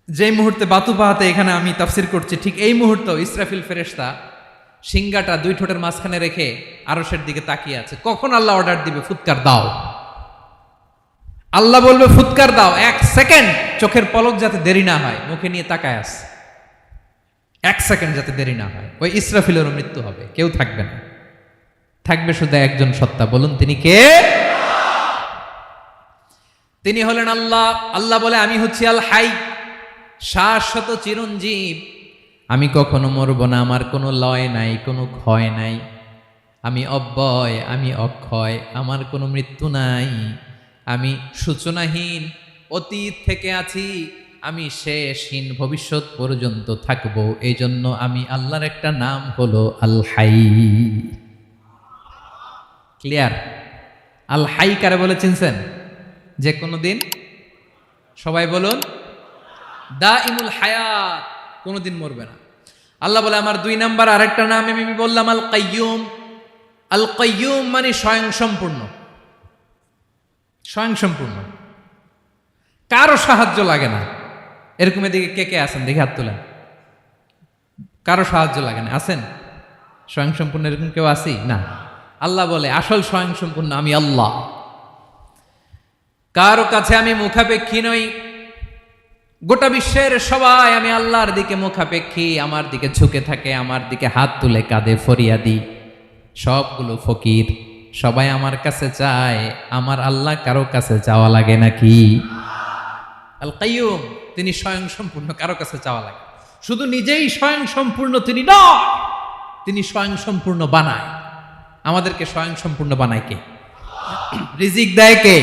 যে মুহূর্তে বাতু পাহাতে এখানে আমি তাফসির করছি, ঠিক এই মুহূর্তে ইসরাফিল ফেরেশতা সিঙ্গাটা 2 ঠোঁটের মাঝখানে রেখে আরশের দিকে তাকিয়ে আছে। কখন আল্লাহ অর্ডার দিবে ফুৎকার দাও, আল্লাহ বলবে ফুৎকার দাও, 1 সেকেন্ড চোখের পলক যাতে দেরি না হয়, মুখে নিয়ে তাকায় আছে, 1 সেকেন্ড যাতে দেরি না হয়, ওই ইসরাফিলেরও মৃত্যু হবে, কেউ থাকবে না, থাকবে শুধু একজন সত্তা। বলুন তিনি কে? তিনি হলেন আল্লাহ। আল্লাহ বলে আমি হচ্ছি আল হাই, শাশ্বত চিরঞ্জীব। আমি কখনো মরব না, আমার কোনো লয় নাই, কোনো ক্ষয় নাই, আমি অব্যয়, আমি অক্ষয়, আমার কোনো মৃত্যু নাই, আমি সূচনাহীন অতীত থেকে আছি, আমি শেষহীন ভবিষ্যৎ পর্যন্ত থাকব। এই জন্য আমি আল্লাহর একটা নাম হলো আল হাই। ক্লিয়ার? আল হাই কারে বলে চিনছেন? যে কোনো দিন, সবাই বলুন, দাইমুল হায়াত, কোনোদিন মরবে না। আল্লাহ বলে আমার 2 নাম্বার আরেকটা নাম আমি বললাম আল কাইয়ুম। আল কাইয়ুম মানে স্বয়ং সম্পূর্ণ, স্বয়ং সম্পূর্ণ, কারো সাহায্য লাগে না। এরকম এদিকে কে কে আছেন দেখে হাত তোলেন। কারো সাহায্য লাগে না, আছেন? স্বয়ং সম্পূর্ণ এরকম কেউ আছি না? আল্লাহ বলে আসল স্বয়ং সম্পূর্ণ আমি আল্লাহ। কারো কাছে আমি মুখাপেক্ষী নই। গোটা বিশ্বের সবাই আমি আল্লাহর দিকে মুখাপেক্ষী, আমার দিকে ঝুঁকে থাকে, আমার দিকে হাত তুলে কাঁধে ফরিয়াদি। সবগুলো ফকির, সবাই আমার কাছে চায়। আমার আল্লাহ কারো কাছে চাওয়া লাগে নাকি? আল কাইয়ুম, তিনি স্বয়ং সম্পূর্ণ, কারো কাছে চাওয়া লাগে। শুধু নিজেই স্বয়ং সম্পূর্ণ তিনি নয়, তিনি স্বয়ং সম্পূর্ণ বানায়। আমাদেরকে স্বয়ং সম্পূর্ণ বানায় কে? রিজিক দেয় কে?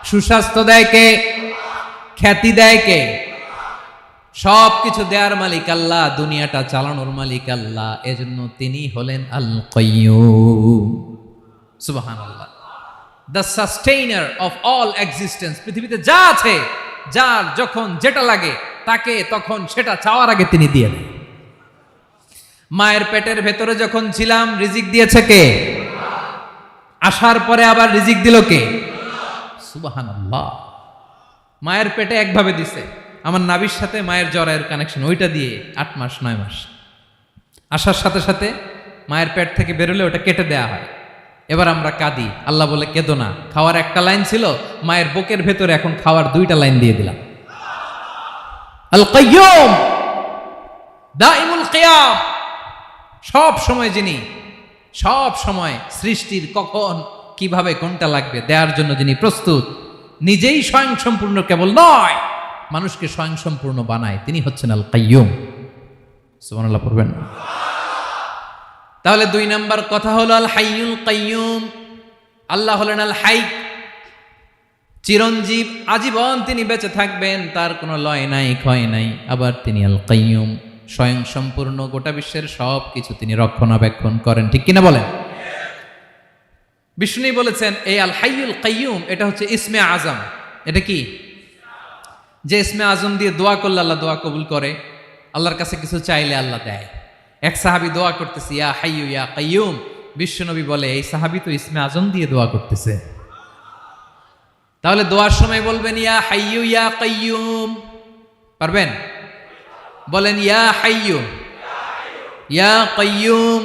সুস্বাস্থ্য দেয় কে? খ্যাতি দেয় কে? সব কিছু দেওয়ার মালিক আল্লাহ, দুনিয়াটা চালানোর মালিক আল্লাহ। এজন্য তিনি হলেন আল কাইয়ুম। সুবহানাল্লাহ। The sustainer of all existence. পৃথিবীতে যা আছে যার যখন যেটা লাগে তাকে তখন সেটা চাওয়ার আগে তিনি দিয়ে দেন। মায়ের পেটের ভেতরে যখন ছিলাম রিজিক দিয়েছে কে? আসার পরে আবার রিজিক দিল কে? সুবহানাল্লাহ। মায়ের পেটে একভাবে দিছে, আমার নাভির সাথে মায়ের জরায়ুর কানেকশন, ওইটা দিয়ে 8 মাস 9 মাস আসার সাথে সাথে মায়ের পেট থেকে বেরোলে ওটা কেটে দেয়া হয়। এবার আমরা কাঁদি, আল্লাহ বলে কেঁদো না, খাওয়ার একটা লাইন ছিল, মায়ের বুকের ভেতরে এখন খাওয়ার 2টা লাইন দিয়ে দিলাম। আল কাইয়ুম দাইমুল কিয়াম, সব সময় যিনি, সব সময় সৃষ্টির কখন কিভাবে কোনটা লাগবে দেওয়ার জন্য যিনি প্রস্তুত, নিজেই স্বয়ংসম্পূর্ণ কেবল নয় মানুষকে স্বয়ংসম্পূর্ণ বানায়, তিনি হচ্ছেন আল কাইয়ুম। সুবহানাল্লাহ পড়বেন। তাহলে 2 নাম্বার কথা হলো আল হাইয়ুল কাইয়ুম। আল্লাহ হলেন আল হাই, চিরঞ্জীব, আজীবন তিনি বেঁচে থাকবেন, তার কোনো লয় নাই ক্ষয় নাই। আবার তিনি আল কাইয়ুম, স্বয়ংসম্পূর্ণ, গোটা বিশ্বের সব কিছু তিনি রক্ষণাবেক্ষণ করেন, ঠিক কিনা বলেন? বিষ্ণু বলেছেন এই আল হাইয়ুল কাইয়ুম এটা হচ্ছে ইসমে আজম। এটা কি? যে ইসমে আজম দিয়ে দোয়া করলে আল্লাহ দোয়া কবুল করে, আল্লাহর কাছে কিছু চাইলে আল্লাহ দেয়। এক সাহাবী দোয়া করতেছে ইয়া হাইয়ু ইয়া কাইয়ুম, বিশ্বনবী বলে এই সাহাবী তো ইসমে আজম দিয়ে দোয়া করতেছে। তাহলে দোয়ার সময় বলবেন ইয়া হাইয়ু ইয়া কাইয়ুম, পারবেন? বলেন ইয়া হাইয়ু ইয়া কাইয়ুম।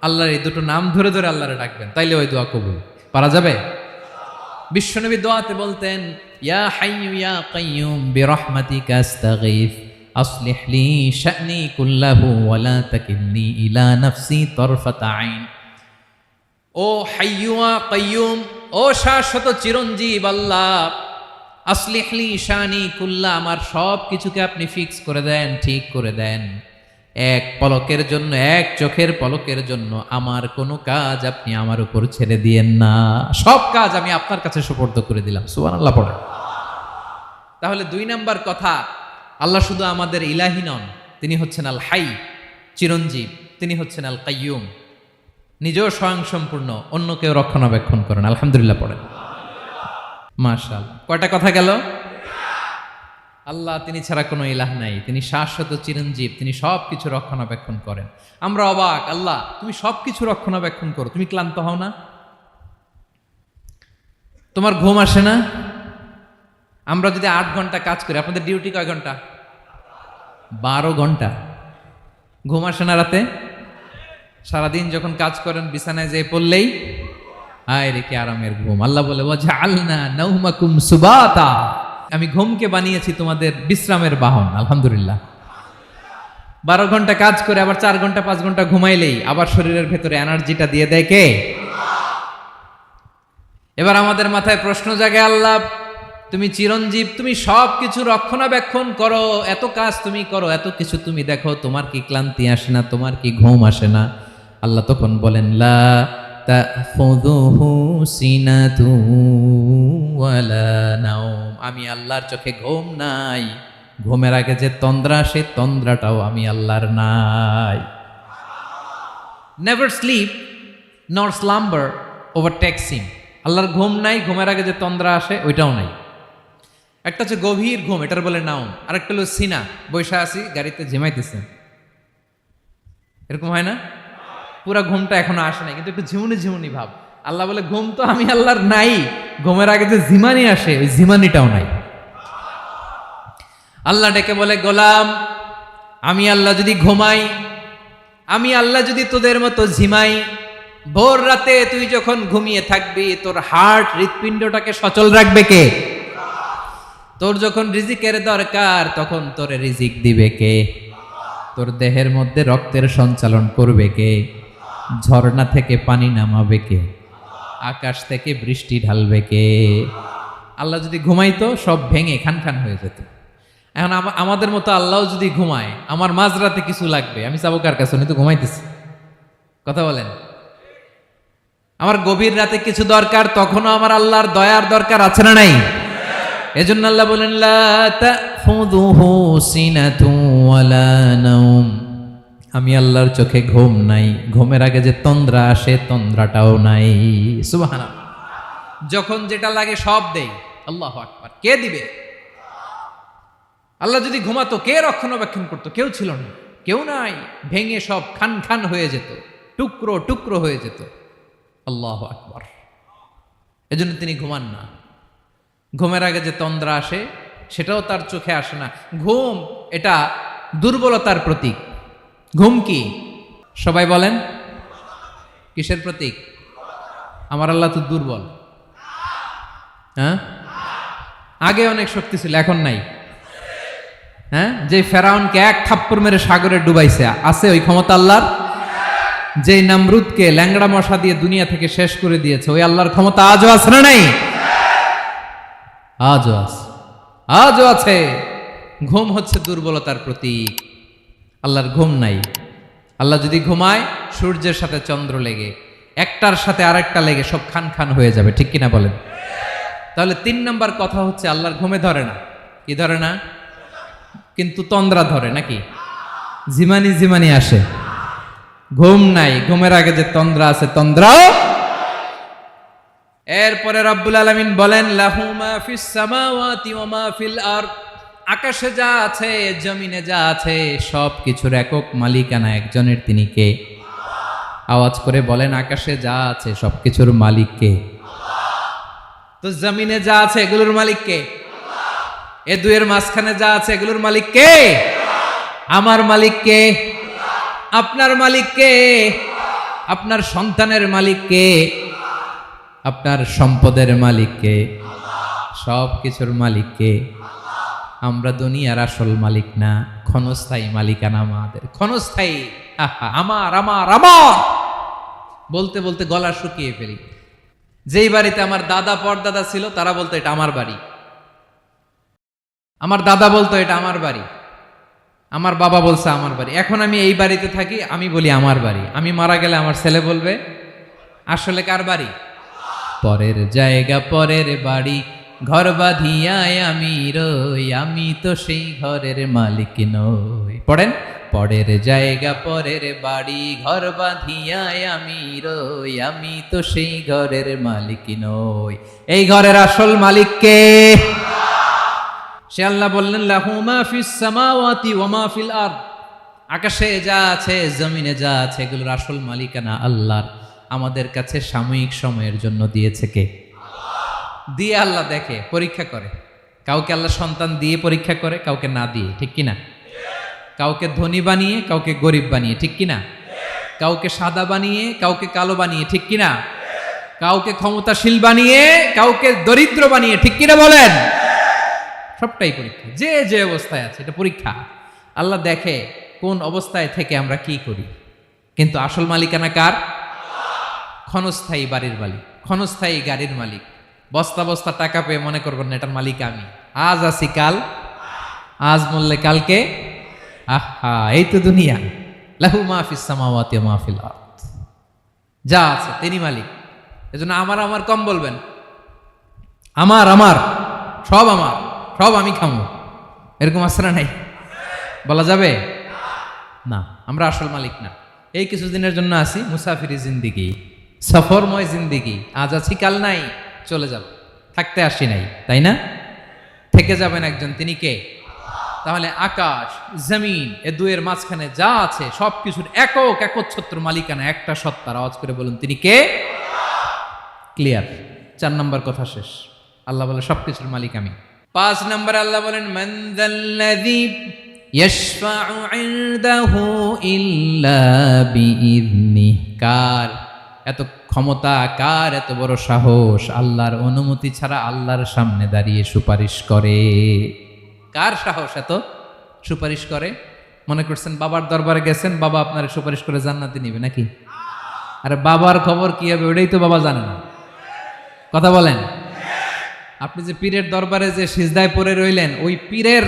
আল্লাহর এই দুটো নাম ধরে ধরে আল্লাহরে ডাকবেন, তাইলে ওই দোয়া কবুল। পারা যাবে? বিশ্বনবী দোয়াতে বলতেন ইয়া হাইয়ু ইয়া কাইয়ুম বিরহমাতিকা আস্তাগীথ আসলিহ লি শা'নি কুল্লাহু ওয়া লা তাকিলনি ইলা নাফসি তারফাতা আইন। ও হাইয়ু ওয়া কাইয়ুম, ও শাশ্বত চিরঞ্জীব আল্লাহ, আসলিহ লি শা'নি কুল্লাহ, আমার সব কিছুকে আপনি ফিক্স করে দেন, ঠিক করে দেন। এক পলকের জন্য, এক চোখের পলকের জন্য আমার কোনো কাজ আপনি আমার উপর ছেড়ে দিয়েন না, সব কাজ আমি আপনার কাছে সুপর্দ করে দিলাম। সুবহানাল্লাহ পড়ে। তাহলে 2 নাম্বার কথা, আল্লাহ শুধু আমাদের ইলাহি নন, তিনি হচ্ছেন আল হাই, চিরঞ্জীব, তিনি হচ্ছেন আল কাইয়ুম, নিজেও স্বয়ংসম্পূর্ণ, অন্যকেও রক্ষণাবেক্ষণ করেন। আলহামদুলিল্লাহ পড়েন। মাশাআল্লাহ। কয়টা কথা গেল? আল্লাহ তিনি ছাড়া কোনো ইলাহ নাই, তিনি শাশ্বত চিরঞ্জীব, তিনি সব কিছু রক্ষণাবেক্ষণ করেন। আমরা অবাক, আল্লাহ তুমি সব কিছু রক্ষণাবেক্ষণ করো, তুমি ক্লান্ত হও না? তোমার ঘুম আসে না? আমরা যদি 8 ঘন্টা কাজ করি, আপনাদের ডিউটি কয় ঘন্টা? 12 ঘন্টা। ঘুম আসে না রাতে? সারাদিন যখন কাজ করেন বিছানায় যেয়ে পড়লেই হায় রে কি আরামের ঘুম। আল্লাহ বলে ওয়াজআলনা নাওমাকুম সুবাতা, আমি ঘুমকে বানিয়েছি তোমাদের বিশ্রামের বাহন। আলহামদুলিল্লাহ। 12 ঘন্টা কাজ করে আবার 4 ঘন্টা 5 ঘন্টা ঘুমাইলেই আবার শরীরের ভেতরে এনার্জিটা দিয়ে দেয় কে? এবার আমাদের মাথায় প্রশ্ন জাগে, আল্লাহ তুমি চিরঞ্জীব, তুমি সব কিছু রক্ষণাবেক্ষণ করো, এত কাজ তুমি করো, এত কিছু তুমি দেখো, তোমার কি ক্লান্তি আসে না? তোমার কি ঘুম আসে না? আল্লাহ তখন বলেন লা তাখুযুহু সিনাতু ওয়ালা নাওম, আমি আল্লাহর চোখে ঘুম নাই, ঘুমের আগে যে তন্দ্রা, সে তন্দ্রাটাও আমি আল্লাহর নাই। নেভার স্লিপ নর স্লাম্বার ওভারটেকস হিম। আল্লাহর ঘুম নাই, ঘুমের আগে যে তন্দ্রা আসে ওইটাও নাই। একটা হচ্ছে গভীর ঘুম, এটার বলে নাওম, আর একটা হলো সিনা, বৈশা আছি গাড়িতে ঝিমাইতেছেন, এরকম হয় না? পুরা ঘুমটা এখনো আসে নাই, কিন্তু একটু ঝিমুনি ঝিমুনি ভাব। আল্লাহ বলে ঘুম তো আমি আল্লাহর নাই, ঘুমের আগে যে ঝিমানি আসে ওই ঝিমানিটাও নাই। আল্লাহ ডেকে বলে গোলাম, আমি আল্লাহ যদি ঘুমাই, আমি আল্লাহ যদি তোদের মতো ঝিমাই, ভোর রাতে তুই যখন ঘুমিয়ে থাকবি তোর হার্ট, হৃৎপিণ্ডটাকে সচল রাখবে কে? তোর যখন রিজিকের দরকার তখন তোরে রিজিক দিবে কে? তোর দেহের মধ্যে রক্তের সঞ্চালন করবে কে? ঝর্ণা থেকে পানি নামাবে কে? আকাশ থেকে বৃষ্টি ঢালবে কে? আল্লাহ যদি ঘুমাইতো সব ভেঙে খান খান হয়ে যেত। এখন আমাদের মতো আল্লাহ যদি ঘুমায়, আমার মাঝরাতে কিছু লাগবে, আমি যাবো কার কাছে? উনি তো ঘুমাইতেছে। কথা বলেন। আমার গভীর রাতে কিছু দরকার, তখনও আমার আল্লাহর দয়ার দরকার আছে না নাই? এজন্য আল্লাহ বলেন লা তাখুযুহু সিনাতু ওয়ালা নাওম, আমি আল্লাহর চোখে ঘুম নাই, ঘুমের আগে যে তন্দ্রা আসে তন্দ্রাটাও নাই। সুবহানাল্লাহ। যখন যেটা লাগে সব দেই। আল্লাহু আকবার। কে দিবে? আল্লাহ যদি ঘুমাতো কে রক্ষণাবেক্ষণ করতো? কেউ ছিল না, কেউ নাই, ভেঙে সব খান খান হয়ে যেত, টুকরো টুকরো হয়ে যেত। আল্লাহু আকবার। এজন্য তিনি ঘুমান না। ঘুমের আগে যে তন্দ্রা আসে সেটাও তার চোখে আসে না। ঘুম এটা দুর্বলতার প্রতীক। ঘুম কি? সবাই বলেন, কিসের প্রতীক? আমার আল্লাহ তো দুর্বল। হ্যাঁ, আগে অনেক শক্তি ছিল, এখন নাই। হ্যাঁ, যে ফেরাউনকে এক থাপ্পড় মেরে সাগরে ডুবাইছে, আছে ওই ক্ষমতা আল্লাহর? যে নামরুদকে ল্যাংড়া মশা দিয়ে দুনিয়া থেকে শেষ করে দিয়েছে, ওই আল্লাহর ক্ষমতা আজও আছে না নাই? আজও আছে, আজও আছে। ঘুম হচ্ছে দুর্বলতার প্রতীক। আল্লাহর ঘুম নাই। আল্লাহ যদি ঘুমায়, সূর্যের সাথে চন্দ্র লেগে, একটার সাথে আরেকটা লেগে সব খান খান হয়ে যাবে, ঠিক কিনা বলেন? তাহলে 3 নম্বর কথা হচ্ছে আল্লাহর ঘুমে ধরে না। কি ধরে না? কিন্তু তন্দ্রা ধরে নাকি? জিমানি জিমানি আসে। ঘুম নাই, ঘুমের আগে যে তন্দ্রা আছে, তন্দ্রাও। এরপরে রব্বুল আলামিন বলেন, লাহু মা ফিস সামাওয়াতি ওয়া মা ফিল আরদ। আকাশে যা আছে, জমিনে যা আছে, সব কিছুর একক মালিকানা একজনের। তিনি কে? আওয়াজ করে বলেন, আকাশে যা আছে সব কিছুর মালিক কে? তো জমিনে যা আছে এগুলোর মালিক কে? এ দুয়ের মাঝখানে যা আছে এগুলোর মালিক কে? আমার মালিক কে? আপনার মালিক কে? আপনার সন্তানের মালিক কে? আপনার সম্পদের মালিক কে? সব কিছুর মালিক কে? আমরা দুনিয়ার আসল মালিক না, ক্ষণস্থায়ী মালিকানা আমাদের। ক্ষণস্থায়ী। আমার আমার আমার বলতে বলতে গলা শুকিয়ে ফেলি। যেই বাড়িতে আমার দাদা পরদাদা ছিল, তারা বলতো এটা আমার বাড়ি। আমার দাদা বলতো এটা আমার বাড়ি, আমার বাবা বলছে আমার বাড়ি। এখন আমি এই বাড়িতে থাকি, আমি বলি আমার বাড়ি। আমি মারা গেলে আমার ছেলে বলবে আসলে কার বাড়ি? পরের জায়গা পরের বাড়ি, ঘর বাঁধিয়ায় আমি রই, আমি তো সেই ঘরের মালিক নই। পড়েন, পরের জায়গা পরের বাড়ি, ঘর বাঁধিয়ায় আমি রই, আমি তো সেই ঘরের মালিক নই। এই ঘরের আসল মালিক কে? সে আল্লাহ বললেন, লাহু মা ফিস সামাওয়াতি ওয়া মা ফিল আরদ। আকাশে যা আছে, জমিনে যা আছে, এগুলোর আসল মালিকানা আল্লাহর। আমাদের কাছে সাময়িক সময়ের জন্য দিয়েছে কে? দিয়ে আল্লাহ দেখে, পরীক্ষা করে। কাউকে আল্লাহ সন্তান দিয়ে পরীক্ষা করে, কাউকে না দিয়ে, ঠিক কিনা? কাউকে ধনী বানিয়ে, কাউকে গরিব বানিয়ে, ঠিক কিনা? কাউকে সাদা বানিয়ে, কাউকে কালো বানিয়ে, ঠিক কিনা? কাউকে ক্ষমতাশীল বানিয়ে, কাউকে দরিদ্র বানিয়ে, ঠিক কিনা বলেন? সবটাই পরীক্ষা। যে যে অবস্থায় আছে এটা পরীক্ষা। আল্লাহ দেখে কোন অবস্থায় থেকে আমরা কি করি। কিন্তু আসল মালিকানা কার? ক্ষণস্থায়ী বাড়ির মালিক, ক্ষণস্থায়ী গাড়ির মালিক। বস্তা বস্তা টাকা পেয়ে মনে করবেন না এটার মালিক আমি। আজ আছি কাল, আজ মরলে কালকে। আহা, এই তো দুনিয়া। লাহু মা ফিস সামাওয়াতি ওয়া মা ফিল আরদ। যা আছে তিনি মালিক। এজন্য আমার আমার কম বলবেন। আমার আমার সব আমার, সব আমি খামো, এরকম আসরা নাই? বলা যাবে না। আমরা আসল মালিক না। এই কিছুদিনের জন্য আছি, মুসাফিরি জিন্দিগি, সফরময় জিন্দিগি। আজ আছি কাল নাই, চলে যাব। থাকতে আসি নাই, তাই না? থেকে যাবেন একজন, তিনি কে? তাহলে আকাশ জমিন এ দুয়ের মাঝখানে যা আছে সব কিছুর একক একচ্ছত্র মালিকানা একটা সত্তার। আওয়াজ করে বলুন, তিনি কে? ক্লিয়ার। 4 নম্বর কথা শেষ। আল্লাহ বলে সবকিছুর মালিক আমি। 5 নম্বর আল্লাহ বলেন, মান যাল্লাযী ইয়াশফাউ ইনদাহু ইল্লা বিইযনিহি। কার এত ক্ষমতা, কার এত বড় সাহস, আল্লাহর অনুমতি ছাড়া আল্লাহর সামনে দাঁড়িয়ে সুপারিশ করে? কার সাহস এত সুপারিশ করে? মনে করছেন বাবার দরবারে গেছেন, বাবা আপনার সুপারিশ করে জান্নাতে নিবে নাকি? আরে বাবার খবর কি হবে ওটাই তো বাবা জানে না। কথা বলেন। আপনি যে পীরের দরবারে যে সিজদায় পড়ে রইলেন, ওই পীরের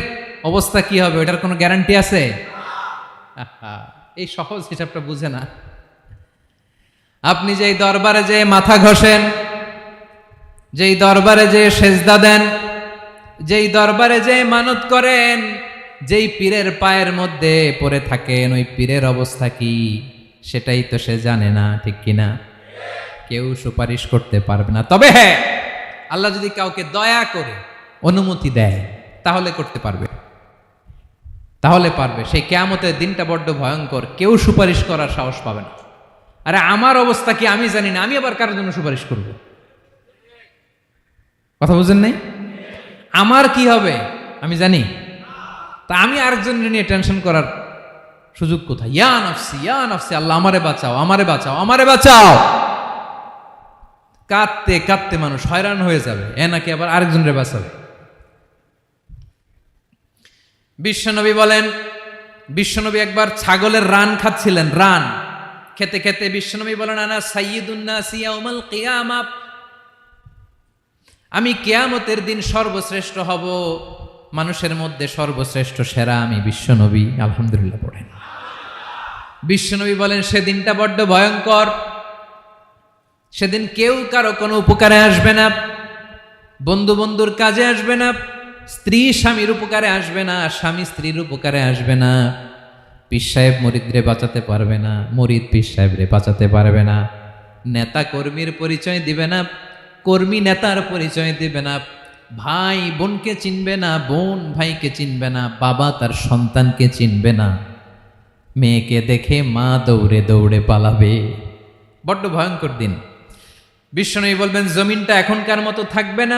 অবস্থা কি হবে ওটার কোনো গ্যারান্টি আছে? এই সহজ হিসাবটা বুঝে না। আপনি যেই দরবারে যে মাথা ঘষেন, যেই দরবারে যে সেজদা দেন, যেই দরবারে যে মানত করেন, যেই পীরের পায়ের মধ্যে পড়ে থাকেন, ওই পীরের অবস্থা কি সেটাই তো সে জানে না, ঠিক কিনা? কেউ সুপারিশ করতে পারবে না। তবে হ্যাঁ, আল্লাহ যদি কাউকে দয়া করে অনুমতি দেয় তাহলে করতে পারবে, তাহলে পারবে। সেই কিয়ামতের দিনটা বড্ড ভয়ঙ্কর, কেউ সুপারিশ করার সাহস পাবে না। আরে আমার অবস্থা কি আমি জানি না, আমি আবার কারোর জন্য সুপারিশ করব? কথা বুঝেন নাই? আমার কি হবে আমি জানি, তা আমি আরেকজনের নিয়ে টেনশন করার সুযোগ কোথায়? ইয়া নাফসি, আল্লাহ আমারে বাঁচাও, আমারে বাঁচাও, আমারে বাঁচাও। কাঁদতে কাঁদতে মানুষ হয়রান হয়ে যাবে, এ নাকি আবার আরেকজনের বাঁচাবে। বিশ্বনবী বলেন, বিশ্বনবী একবার ছাগলের রান খাচ্ছিলেন, রান খেতে খেতে বিশ্বনবী বলেন, আনা সাইয়্যিদুন নাসি ইয়াউমাল কিয়ামাহ, আমি কিয়ামতের দিন সর্বশ্রেষ্ঠ হব, মানুষের মধ্যে সর্বশ্রেষ্ঠ সেরা আমি বিশ্বনবী। আলহামদুলিল্লাহ পড়েন। বিশ্বনবী বলেন, সেদিনটা বড্ড ভয়ঙ্কর, সেদিন কেউ কারো কোনো উপকারে আসবে না, বন্ধু বন্ধুর কাজে আসবে না, স্ত্রী স্বামীর উপকারে আসবে না, স্বামী স্ত্রীর উপকারে আসবে না, পীর সাহেব মুরিদরে বাঁচাতে পারবে না, মুরিদ পীর সাহেবরে বাঁচাতে পারবে না, নেতা কর্মীর পরিচয় দিবে না, কর্মী নেতার পরিচয় দিবে না, ভাই বোনকে চিনবে না, বোন ভাইকে চিনবে না, বাবা তার সন্তানকে চিনবে না, মেয়েকে দেখে মা দৌড়ে দৌড়ে পালাবে। বড্ড ভয়ঙ্কর দিন। বিশ্বনবী বলবেন, জমিনটা এখনকার মতো থাকবে না,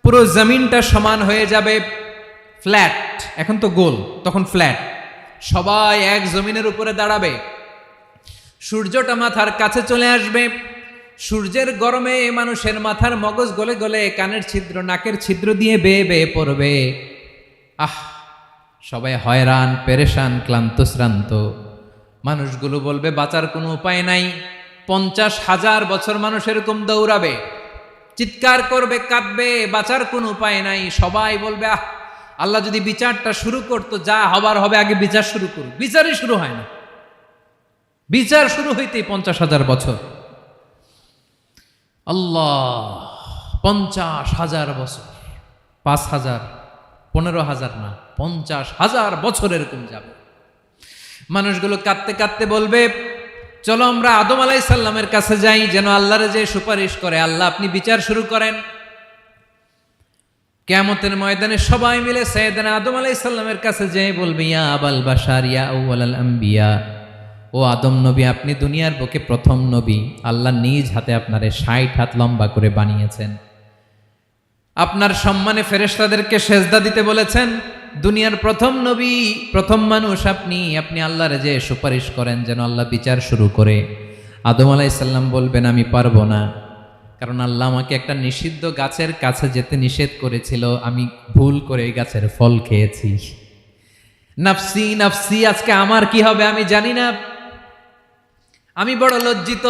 পুরো জমিনটা সমান হয়ে যাবে, ফ্ল্যাট। এখন তো গোল, তখন ফ্ল্যাট। সবাই এক জমিনের উপরে দাঁড়াবে, সূর্যটা মাথার কাছে চলে আসবে, সূর্যের গরমে মানুষের মাথার মগজ গলে গলে কানের ছিদ্র নাকের ছিদ্র দিয়ে বেয়ে বেয়ে পড়বে। সবাই হয়রান, পেরেশান, ক্লান্ত শ্রান্ত। মানুষগুলো বলবে বাঁচার কোনো উপায় নাই। 50,000 বছর মানুষ এরকম দৌড়াবে, চিৎকার করবে, কাঁদবে, বাঁচার কোনো উপায় নাই। সবাই বলবে, আল্লাহ যদি বিচারটা শুরু করতো, যা হবার হবে, আগে বিচার শুরু করুক। বিচারই শুরু হয় না, বিচার শুরু হইতেই 50,000 বছর। আল্লাহ, 50,000 বছর, 5,000, 15,000 না, 50,000 বছর এরকম যাবে। মানুষগুলো কাঁদতে কাঁদতে বলবে, চলো আমরা আদম আলাইহিস সালামের কাছে যাই, যেন আল্লাহরে যে সুপারিশ করে, আল্লাহ আপনি বিচার শুরু করেন। কিয়ামতের ময়দানে সবাই মিলে সাইয়েদনা আদম আলাইহিস সালামের কাছে যেয়ে বলবে, ইয়া আবাল বাশার, ইয়া আউয়ালাল আম্বিয়া, ও আদম নবী, আপনি দুনিয়ার বুকে প্রথম নবী, আল্লাহ নিজ হাতে আপনারে 60 হাত লম্বা করে বানিয়েছেন, আপনার সম্মানে ফেরেশতাদেরকে সেজদা দিতে বলেছেন, দুনিয়ার প্রথম নবী, প্রথম মানুষ আপনি, আপনি আল্লাহর যে সুপারিশ করেন যেন আল্লাহ বিচার শুরু করে। আদম আলাইহিস সালাম বলবেন, আমি পারবো না, কারণ আল্লাহ আমাকে একটা নিষিদ্ধ গাছের কাছে যেতে নিষেধ করেছিল, আমি ভুল করে এই গাছের ফল খেয়েছি। নাফসি নাফসি, আজকে আমার কি হবে আমি জানি না, আমি বড় লজ্জিত।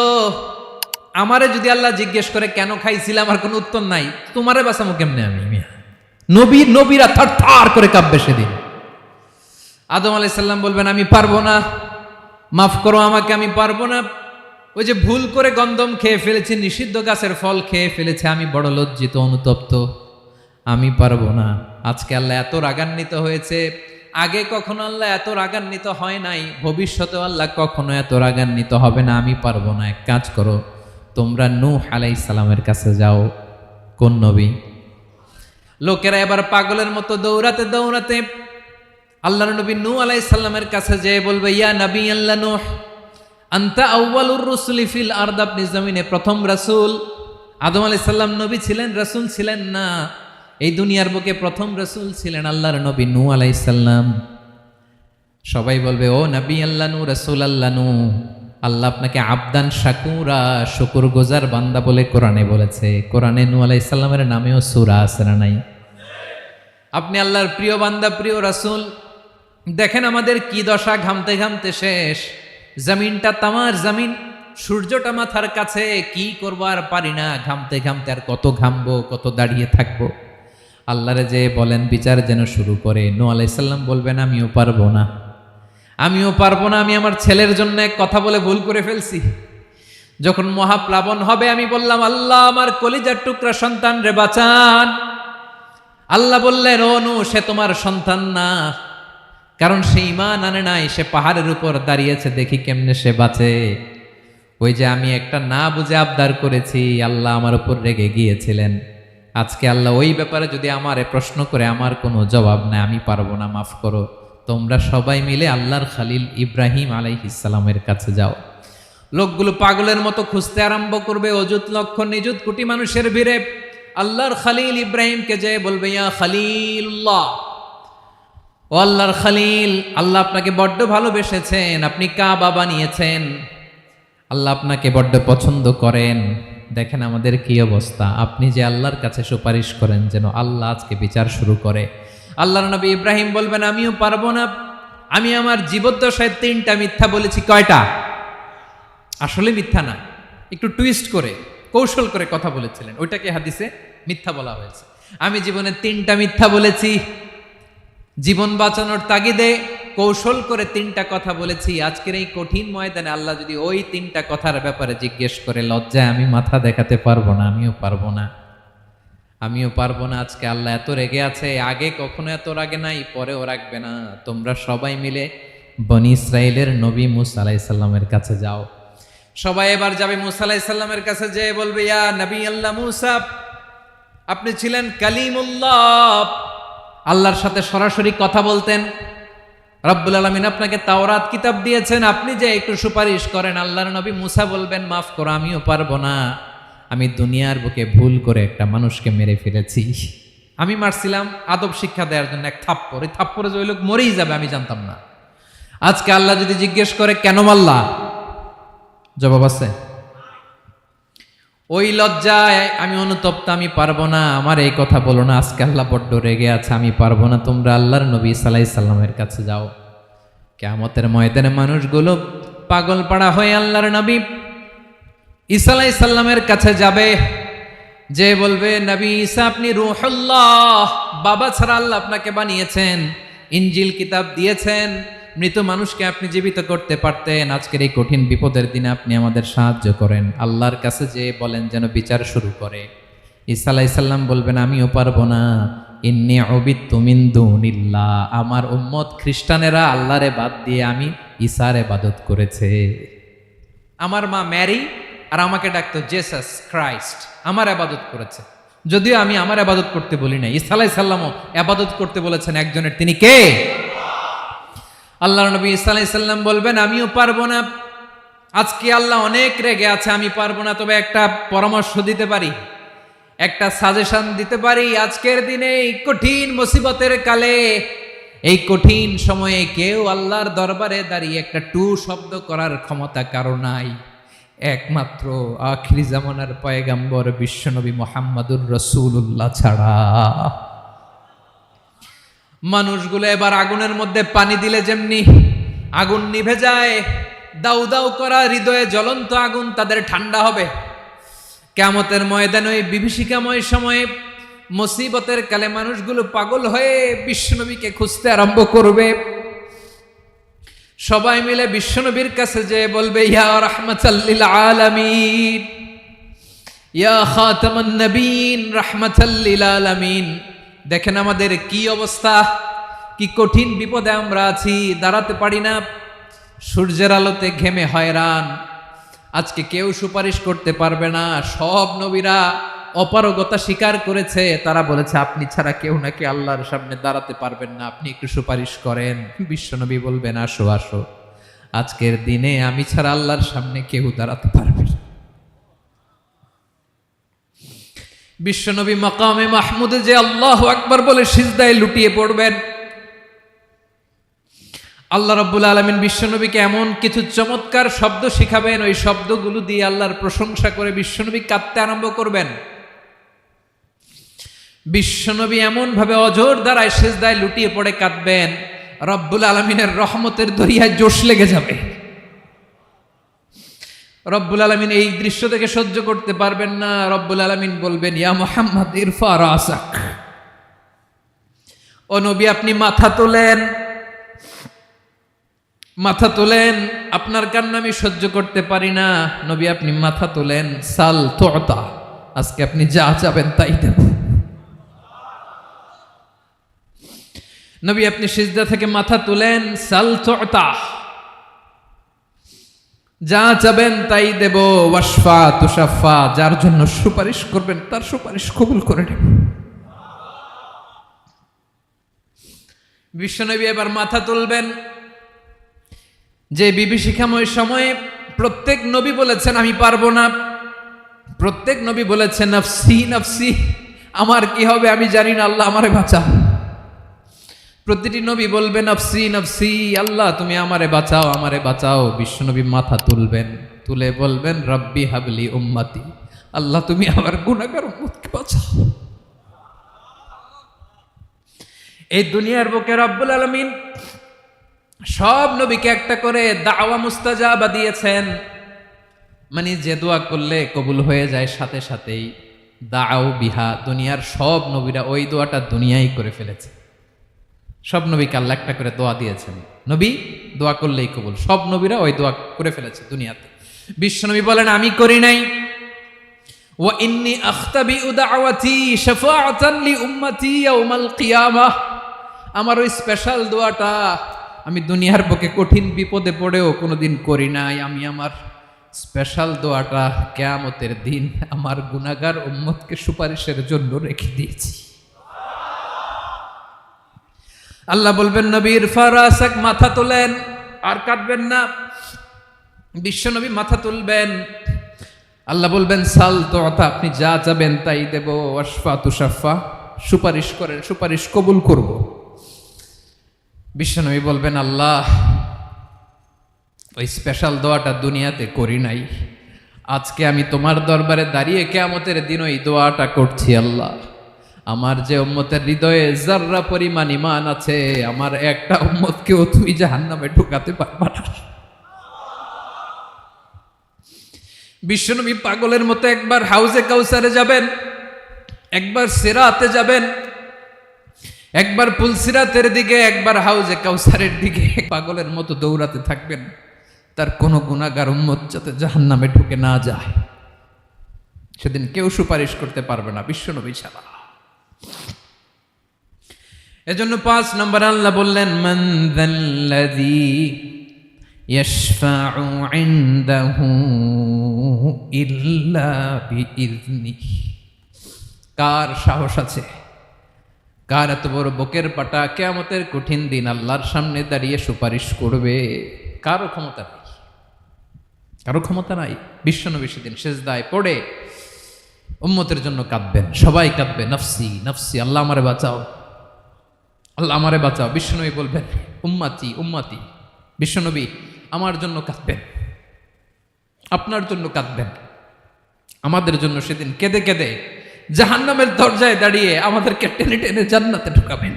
আমারে যদি আল্লাহ জিজ্ঞেস করে কেন খাইছিলাম, আমার কোনো উত্তর নাই, তোমারে বাঁচামো কেমনে আমি? নবীরা থার থার করে কাঁপবে সেদিন। আদম আলাইহিস সালাম বলবেন, আমি পারবো না, মাফ করো আমাকে, আমি পারবো না, ওই যে ভুল করে গন্ধম খেয়ে ফেলেছি, নিষিদ্ধ গাছের ফল খেয়ে ফেলেছে, আমি বড় লজ্জিত, অনুতপ্ত, আমি পারবো না। আজকে আল্লাহ এত রাগান্বিত হয়েছে, আগে কখনো আল্লাহ এত রাগান্বিত হয় নাই, ভবিষ্যতেও আল্লাহ কখনো এত রাগান্বিত হবে না, আমি পারবো না। এক কাজ করো, তোমরা নূহ আলাইহিস সালামের কাছে যাও। কোন নবী? লোকেরা এবার পাগলের মতো দৌড়াতে দৌড়াতে আল্লাহর নবী নূহ আলাইহিস সালামের কাছে যেয়ে বলবে, ইয়া নবী আল্লাহ নূহ, আনতা আউয়ালুর রুসুলি ফিল আরদ, আপনি জমিনে প্রথম রাসূল। আদম আলাইহিস সালাম নবী ছিলেন, রাসূল ছিলেন না, এই দুনিয়ার বুকে প্রথম রাসূল ছিলেন আল্লাহর নবী নূহ আলাইহিস সালাম। সবাই বলবে, ও নবী আল্লাহ নূহ, রাসূল আল্লাহ নূহ, আল্লাহ আপনাকে আবদান শাকুরা, শুকর গুজার বান্দা বলে কোরআনে বলেছে। কোরআনে নূহ আলাইহিস সালামের নামেও সূরা আছে না নাই? আপনি আল্লাহর প্রিয় বান্দা, প্রিয় রাসূল। দেখেন আমাদের কি দশা, ঘামতে ঘামতে শেষ, জমিনটা তামার জমিন, সূর্যটা মাথার কাছে, কি করবো আর পারি না, ঘামতে ঘামতে আর কত ঘামবো, কত দাঁড়িয়ে থাকবো। আল্লাহরে যে বলেন বিচার যেন শুরু করে। নূহ আলাইহিস সালাম বলবেন, আমিও পারবো না, আমিও পারবো না, আমি আমার ছেলের জন্য এক কথা বলে ভুল করে ফেলছি। যখন মহাপ্লাবন হবে আমি বললাম, আল্লাহ আমার কলিজার টুকরা সন্তান রে বাঁচান। আল্লাহ বললেন, ও নূহ, সে তোমার সন্তান না, কারণ সে ঈমান আনে নাই, সে পাহাড়ের উপর দাঁড়িয়েছে, দেখি কেমনে সে বাঁচে। ওই যে আমি একটা না বুঝে আবদার করেছি, আল্লাহ আমার উপর রেগে গিয়েছিলেন। আজকে আল্লাহ ওই ব্যাপারে যদি আমারে প্রশ্ন করে, আমার কোনো জবাব নাই, আমি পারবো না, মাফ করো। তোমরা সবাই মিলে আল্লাহর খালিল ইব্রাহিম আলাইহিস সালামের কাছে যাও। লোকগুলো পাগলের মতো খুঁজতে আরম্ভ করবে, অযুত লক্ষ নিযুত কোটি মানুষের ভিড়ে আল্লাহর খালিল ইব্রাহিমকে যে বলবে, ইয়া খালিলুল্লাহ, ও আল্লাহর খালিল, আল্লাহ আপনাকে বড্ড ভালোবেসেছেন, আপনি কাবা বানিয়েছেন, আল্লাহ আপনাকে বড্ড পছন্দ করেন। দেখেন আমাদের কি অবস্থা। আপনি যে আল্লাহর কাছে সুপারিশ করেন যেন আল্লাহ আজকে বিচার শুরু করে। আল্লাহর নবী ইব্রাহিম বলবেন, আমিও পারবো না, আমি আমার জীবদ্দশায় 3টা মিথ্যা বলেছি। কয়টা? আসলে মিথ্যা না, একটু টুইস্ট করে কৌশল করে কথা বলেছিলেন, ওইটাকে হাদিসে মিথ্যা বলা হয়েছে। আমি জীবনে 3টা মিথ্যা বলেছি, জীবন বাঁচানোর তাগিদে কৌশল করে 3টা কথা বলেছি। আজকের এই কঠিন ময়দানে আল্লাহ যদি ওই 3টা কথার ব্যাপারে জিজ্ঞেস করে, লজ্জায় আমি মাথা দেখাতে পারবো না, আমিও পারবো না, আমিও পারবো না। আজকে আল্লাহ এত রেগে আছে, আগে কখনো এত রাগে নাই, পরেও রাখবে না। তোমরা সবাই মিলে বনি ইসরাইলের নবী মুসা আলাইহিস সালামের কাছে যাও। সবাই এবার যাবে মুসা আলাইহিস সালামের কাছে, যেয়ে বলবে, ইয়া নবী আল্লাহ মুসা, আপনি ছিলেন কালিমুল্লাহ, আল্লাহর সাথে সরাসরি কথা বলতেন। রব্বুল আলামিন আপনাকে তাওরাত কিতাব দিয়েছেন, আপনি যে একটু সুপারিশ করেন। আল্লাহর নবী মুসা বলবেন, মাফ করো, আমিও পারবো না, আমি দুনিয়ার বুকে ভুল করে একটা মানুষকে মেরে ফেলেছি। আমি মারছিলাম আদব শিক্ষা দেওয়ার জন্য এক থাপ্পড়, এই থাপ্পড়ে যে ওই লোক মরেই যাবে আমি জানতাম না। আজকে আল্লাহ যদি জিজ্ঞেস করে কেন মারলা, জবাব আছে? ওই লজ্জায় আমি অনুতপ্ত, আমি পারবো না, আমার এই কথা বলো না। আজকে আল্লাহ বড্ড রেগে আছে, আমি পারবো না, তোমরা আল্লাহর নবী ঈসা আলাইহিস সালামের কাছে যাও। কিয়ামতের ময়দানে মানুষগুলো পাগল পাড়া হয়ে আল্লাহর নবী ঈসা আলাইহিস সালামের কাছে যাবে, যে বলবে, নবী ঈসা আপনি রূহুল্লাহ, বাবা ছাড়া আল্লাহ আপনাকে বানিয়েছেন, ইনজিল কিতাব দিয়েছেন, মৃত মানুষকে আপনি জীবিত করতে পারতেন। আজকের এই কঠিন বিপদের দিনে আপনি আমাদের সাহায্য করেন। আল্লাহর কাছে যে বলেন যেন বিচার শুরু করে। ঈসা আলাইহিস সালাম বলবেন, আমিও পারবো না, ইন্নী উবিদতু মিন দুনিল্লাহ, আমার উম্মত খ্রিস্টানেরা আল্লাহরে বাদ দিয়ে আমি ঈসার ইবাদত করেছে। আমার মা ম্যারি আর আমাকে ডাকতো জেসাস ক্রাইস্ট, আমার ইবাদত করেছে, যদিও আমি আমার ইবাদত করতে বলি না। ঈসা আলাইহিস সালামও ইবাদত করতে বলেছেন একজনের, তিনি কে? আল্লাহর নবী ঈসা আলাইহিস সালাম বলবেন, আমিও পারবো না, আজকে আল্লাহ অনেক রেগে আছে, আমি পারবো না, তবে একটা পরামর্শ দিতে পারি, একটা সাজেশন দিতে পারি। আজকের দিনে এই কঠিন মুসিবতের কালে, এই কঠিন সময়ে কেউ আল্লাহর দরবারে দাঁড়িয়ে একটা টু শব্দ করার ক্ষমতা কারো নাই, একমাত্র আখিরি জামানার পয়গাম্বর বিশ্বনবী মুহাম্মদুর রাসূলুল্লাহ ছাড়া। মানুষগুলো এবার আগুনের মধ্যে পানি দিলে যেমনি আগুন নিভে যায়, দাউ দাউ করা হৃদয়ে জ্বলন্ত আগুন তাদের ঠান্ডা হবে। কিয়ামতের ময়দানে ওই বিভীষিকাময় সময়ে মুসিবতের কালে মানুষগুলো পাগল হয়ে বিশ্বনবীকে খুঁজতে আরম্ভ করবে। সবাই মিলে বিশ্বনবীর কাছে যে বলবে, ইয়া রাহমাতাল লিল আলামিন, ইয়া খাতামান নবীন, রাহমাতাল লিল আলামিন। দেখেন আমাদের কি অবস্থা, কি কঠিন বিপদে আমরা আছি, দাঁড়াতে পারি না, সূর্যের আলোতে ঘেমে হয়রান। আজকে কেউ সুপারিশ করতে পারবে না। সব নবীরা অপারগতা স্বীকার করেছে, তারা বলেছে আপনি ছাড়া কেউ নাকি আল্লাহর সামনে দাঁড়াতে পারবেন না, আপনি একটু সুপারিশ করেন। বিশ্বনবী বলবেন, আসো আসো, আজকের দিনে আমি ছাড়া আল্লাহর সামনে কেউ দাঁড়াতে পারবে না। বিশ্বনবী মাকামে মাহমুদে যে আল্লাহু আকবার বলে সিজদায় লুটিয়ে পড়বেন। আল্লাহ রাব্বুল আলামিন বিশ্বনবীকে এমন কিছু চমৎকার শব্দ শিখাবেন, ওই শব্দগুলো দিয়ে আল্লাহর প্রশংসা করে বিশ্বনবী কাঁদতে আরম্ভ করবেন। বিশ্বনবী এমন ভাবে অজর দ্বারায় সিজদায় লুটিয়ে পড়ে কাঁদবেন, রব্বুল আলামিনের রহমতের দরিয়ায় জোশ লেগে যাবে। রব্বুল আলামিন এই দৃশ্য থেকে সহ্য করতে পারবেন না। রব্বুল আলামিন বলবেন, ইয়া মুহাম্মদ ইরফা রাসাক, ও নবী আপনি মাথা তোলেন, মাথা তোলেন, আপনার কান্না আমি সহ্য করতে পারি না। নবী আপনি মাথা তোলেন, সাল তুতা, আজকে আপনি যা চাবেন তাই দেব। নবী আপনি সিজদা থেকে মাথা তুলেন, সাল তুতা, যা চাবেন তাই দেব, ওয়াশফা তুশাফা, যার জন্য সুপারিশ করবেন তার সুপারিশ কবুল করে নেব। বিশ্বনবী এবার মাথা তুলবেন। যে বিভীষিকাময় সময়ে প্রত্যেক নবী বলেছেন আমি পারবো না, প্রত্যেক নবী বলেছেন নফসি নফসি, আমার কি হবে আমি জানি না, আল্লাহ আমারে বাঁচাও। প্রতিটি নবী বলবেন নফসি নফসি, আল্লাহ তুমি আমারে বাঁচাও আমারে বাঁচাও। বিশ্বনবী মাথা তুলবেন, তুলে বলবেন রব্বি হাবলি উম্মতি, আল্লাহ তুমি আমার গুনাহগার উম্মতকে বাঁচাও। এই দুনিয়ার বুকে রব্বুল আলামিন সব নবীকে একটা করে দাওয়া মুস্তাজাবা দিয়েছেন, মানে যে দোয়া করলে কবুল হয়ে যায় সাথে সাথেই। দাও বিহা, দুনিয়ার সব নবীরা ওই দোয়াটা দুনিয়ায় করে ফেলেছে। সব নবীকে আল্লাহ একটা করে দোয়া দিয়েছেন, নবী দোয়া করলেই কবুল। সব নবীরা ওই দোয়া করে ফেলেছে দুনিয়াতে। বিশ্বনবী বলেন আমি করি নাই। ওয়া ইন্নী আখতাবিউ দাওয়াতি শাফাআতান লি উম্মতি ইয়াউমাল কিয়ামাহ, আমার ওই স্পেশাল দোয়াটা আমি দুনিয়ার বুকে কঠিন বিপদে পড়েও কোনোদিন করি নাই। আমি আমার স্পেশাল দোয়াটা কিয়ামতের দিন আমার গুনাহগার উম্মতকে সুপারিশের জন্য রেখে দিয়েছি। আল্লাহ বলবেন নবীর ফারাসাক, মাথা তোলেন, আর কাঁদবেন না। বিশ্বনবী মাথা তুলবেন, আল্লাহ বলবেন সাল তোতা, আপনি যা চাবেন তাই দেব। ওয়াশফা তুশাফা, সুপারিশ করেন সুপারিশ কবুল করব। বিশ্বনবী বলবেন আল্লাহ ওই স্পেশাল দোয়াটা দুনিয়াতে করি নাই, আজকে আমি তোমার দরবারে দাঁড়িয়ে কিয়ামতের দিন ওই দোয়াটা করছি। আল্লাহ আমার যে উম্মতের হৃদয়ে যাররা পরিমাণ ঈমান আছে, আমার একটা উম্মতকেও তুমি জাহান্নামে ঢুকাতে পারবা না। বিশ্বনবী পাগলের মতো একবার হাউজে কাউসারে যাবেন, একবার সিরাতে যাবেন, একবার পুলসিরাতের দিকে, একবার হাউজে কাউসারের দিকে, পাগলের মতো দৌড়াতে থাকবেন, তার কোনো গুনাহগার উম্মত যাতে জাহান্নামে ঢুকে না যায়। সেদিন কেউ সুপারিশ করতে পারবে না বিশ্বনবী ছাড়া। এজন্য 5 নম্বর আল্লাহ বললেন মান যাল্লাযী ইয়াশফাউ ইনদাহু ইল্লা বিইযনিহি, কার সাহস আছে, কার এত বড় বুকের পাটা কিয়ামতের কঠিন দিন আল্লাহর সামনে দাঁড়িয়ে সুপারিশ করবে? কারো ক্ষমতা নেই, কারো ক্ষমতা নাই। বিশ্বনবী সেদিন সেজদায় পড়ে উম্মতের জন্য কাঁদবেন, সবাই কাঁদবে নফসি নফসি, আল্লাহ আমারে বাঁচাও আল্লাহ আমারে বাঁচাও। বিশ্বনবী বলবেন উম্মতি উম্মতি, বিশ্বনবী আমার জন্য কাঁদবেন, আপনার জন্য কাঁদবেন, আমাদের জন্য সেদিন কেঁদে কেঁদে জাহান্নামের দরজায় দাঁড়িয়ে আমাদেরকে টেনে টেনে জান্নাতে ঢুকাবেন।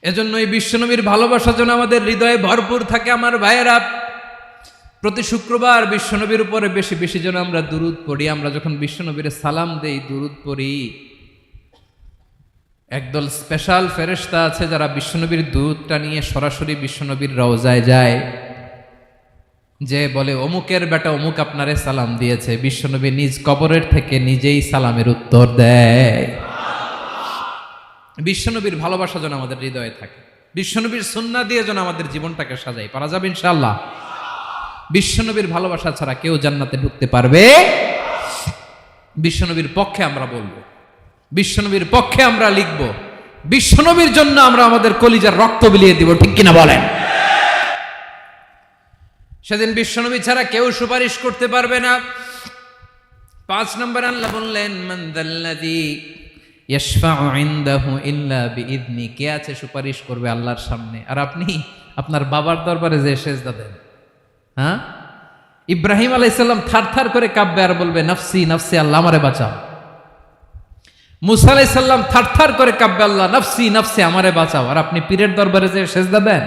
এজন্য এই বিশ্বনবীর ভালোবাসা যেন আমাদের হৃদয়ে ভরপুর থাকে। আমার ভাইয়েরা, প্রতি শুক্রবার বিশ্বনবীর উপরে বেশি বেশি যেন আমরা দুরূদ পড়ি। আমরা যখন বিশ্বনবীর সালাম দেই, দুরূদ পড়ি, একদল স্পেশাল ফেরেশতা আছে যারা বিশ্বনবীর দুরূদটা নিয়ে সরাসরি বিশ্বনবীর রওজায় যায়, যে বলে অমুকের বেটা অমুক আপনারে সালাম দিয়েছে। বিশ্বনবী নিজ কবরের থেকে নিজেই সালামের উত্তর দেয়। বিশ্বনবীর ভালোবাসা যেন আমাদের হৃদয়ে থাকে, বিশ্বনবীর সুন্নাহ দিয়ে যেন আমাদের জীবনটাকে সাজাই। পারা যাবে ইনশাআল্লাহ। বিশ্বনবীর ভালোবাসা ছাড়া কেউ জান্নাতে ঢুকতে পারবে? বিশ্বনবীর পক্ষে আমরা বলবো, বিশ্বনবীর পক্ষে আমরা লিখব, বিশ্বনবীর জন্য আমরা আমাদের কলিজার রক্ত বিলিয়ে দিব, ঠিক কিনা বলেন? সেদিন বিশ্বনবী ছাড়া কেউ সুপারিশ করতে পারবে না। 5 নম্বর আল্লাহ বললেন মান যাল্লাযী ইয়াশফাউ ইনদাহু ইল্লা বিইযনি, কে আছে সুপারিশ করবে আল্লাহর সামনে? আর আপনি আপনার বাবার দরবারে যে সেজদা দেন, হ্যাঁ, ইব্রাহিম আলাইহিস সালাম থারথার করে কাঁপবে আর বলবে নফসি নফসি, আল্লাহ আমারে বাঁচাও। মুসা আলাইহিস সালাম থারথার করে কাঁপবে, আল্লাহ নফসি নফসি, আমারে বাঁচাও। আর আপনি পীরের দরবারে যে সেজদা দেন,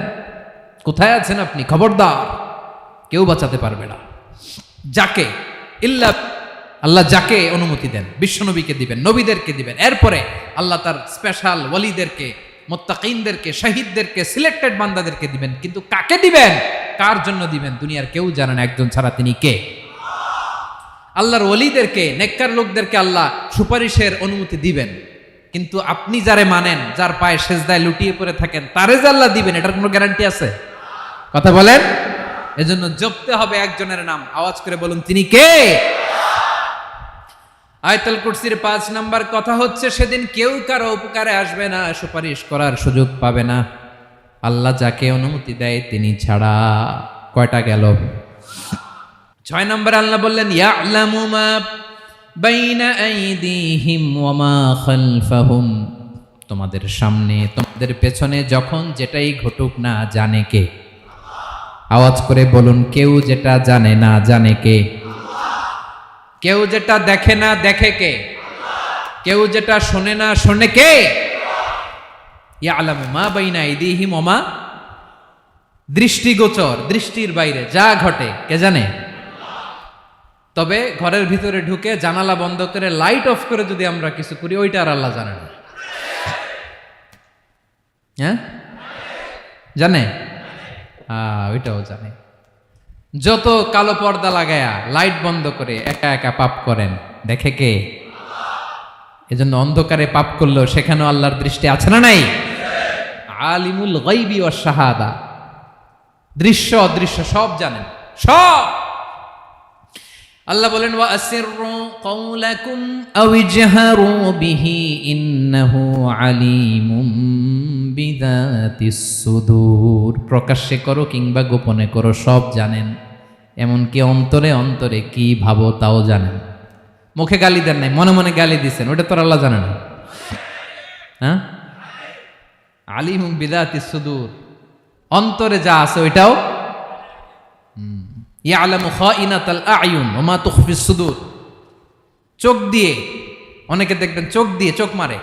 কোথায় আছেন আপনি? খবরদার, কেউ বাঁচাতে পারবে না। যাকে ইল্লা আল্লাহ যাকে অনুমতি দেন, বিশ্বনবীকে দিবেন, নবীদেরকে দিবেন, এরপরে আল্লাহ তার স্পেশাল ওয়ালিদেরকে, মুত্তাকিনদেরকে, শহীদদেরকে, সিলেক্টেড বান্দাদেরকে দিবেন। কিন্তু কাকে দিবেন, কার জন্য দিবেন, দুনিয়ার কেউ জানে না। একজন ছাড়া, তিনি কে? আল্লাহর ওয়ালিদেরকে, নেককার লোকদেরকে আল্লাহ সুপারিশের অনুমতি দিবেন। কিন্তু আপনি যারে মানেন, যার পায়ে সেজদায় লুটিয়ে পড়ে থাকেন, তারে যে আল্লাহ দিবেন, এটার কোনো গ্যারান্টি আছে? কথা বলেন। এজন্য জপতে হবে একজনের নাম, আওয়াজ করে বলুন তিনি কে। আয়াতুল কুরসির 5 নাম্বার কথা হচ্ছে সেদিন কেউ কারো উপকারে আসবে না, সুপারিশ করার সুযোগ পাবে না, আল্লাহ যাকে অনুমতি দেয় তিনি ছাড়া। কয়টা গেল? 6 নম্বর আল্লাহ বললেন ইয়ালামু মা বাইনা আইদিহিম ওয়া মা খালফাহুম, তোমাদের সামনে তোমাদের পেছনে যখন যেটাই ঘটুক না জানে কে? আওয়াজ করে বলুন, কেউ যেটা জানে না জানে কে? কেউ যেটা দেখে না দেখে কে? কেউ যেটা শোনে না শোনে কে? ইয়ালামু মা বাইনা আইদিহিম ওয়া মা, দৃষ্টিগোচর, দৃষ্টির বাইরে যা ঘটে কে জানে? তবে ঘরের ভিতরে ঢুকে জানালা বন্ধ করে লাইট অফ করে যদি আমরা কিছু করি ওইটা আর আল্লাহ জানে না। হ্যাঁ জানে, ওইটাও জানে। যত কালো পর্দা লাগায়া লাইট বন্ধ করে একা একা পাপ করেন দেখে কে? এজন্য অন্ধকারে পাপ করলেও সেখানেও আল্লাহর দৃষ্টি আছে না নাই? আলিমুল গায়বি ওয়াশ শাহাদা, দৃশ্য অদৃশ্য সব জানেন, সব। আল্লাহ বলেন ওয়া আসিররু কাওলাকুম আও ইজহারু বিহি ইন্নাহু আলিমুম বিযাতিস সুদূর, প্রকাশ্যে করো কিংবা গোপনে করো সব জানেন, এমনকি অন্তরে অন্তরে কি ভাবো তাও জানেন। মুখে গালি দেন নাই, মনে মনে গালি দিছেন, ওটা তো আল্লাহ জানে না? হ্যাঁ, আলিমুম বিযাতিস সুদূর, অন্তরে যা আছে ওইটাও। ইয়ালামু খাইনাতাল আয়ুন ওয়া মা তুখফিস সুদূর, চোখ দিয়ে, অনেকে দেখবেন চোখ দিয়ে চোখ মারে,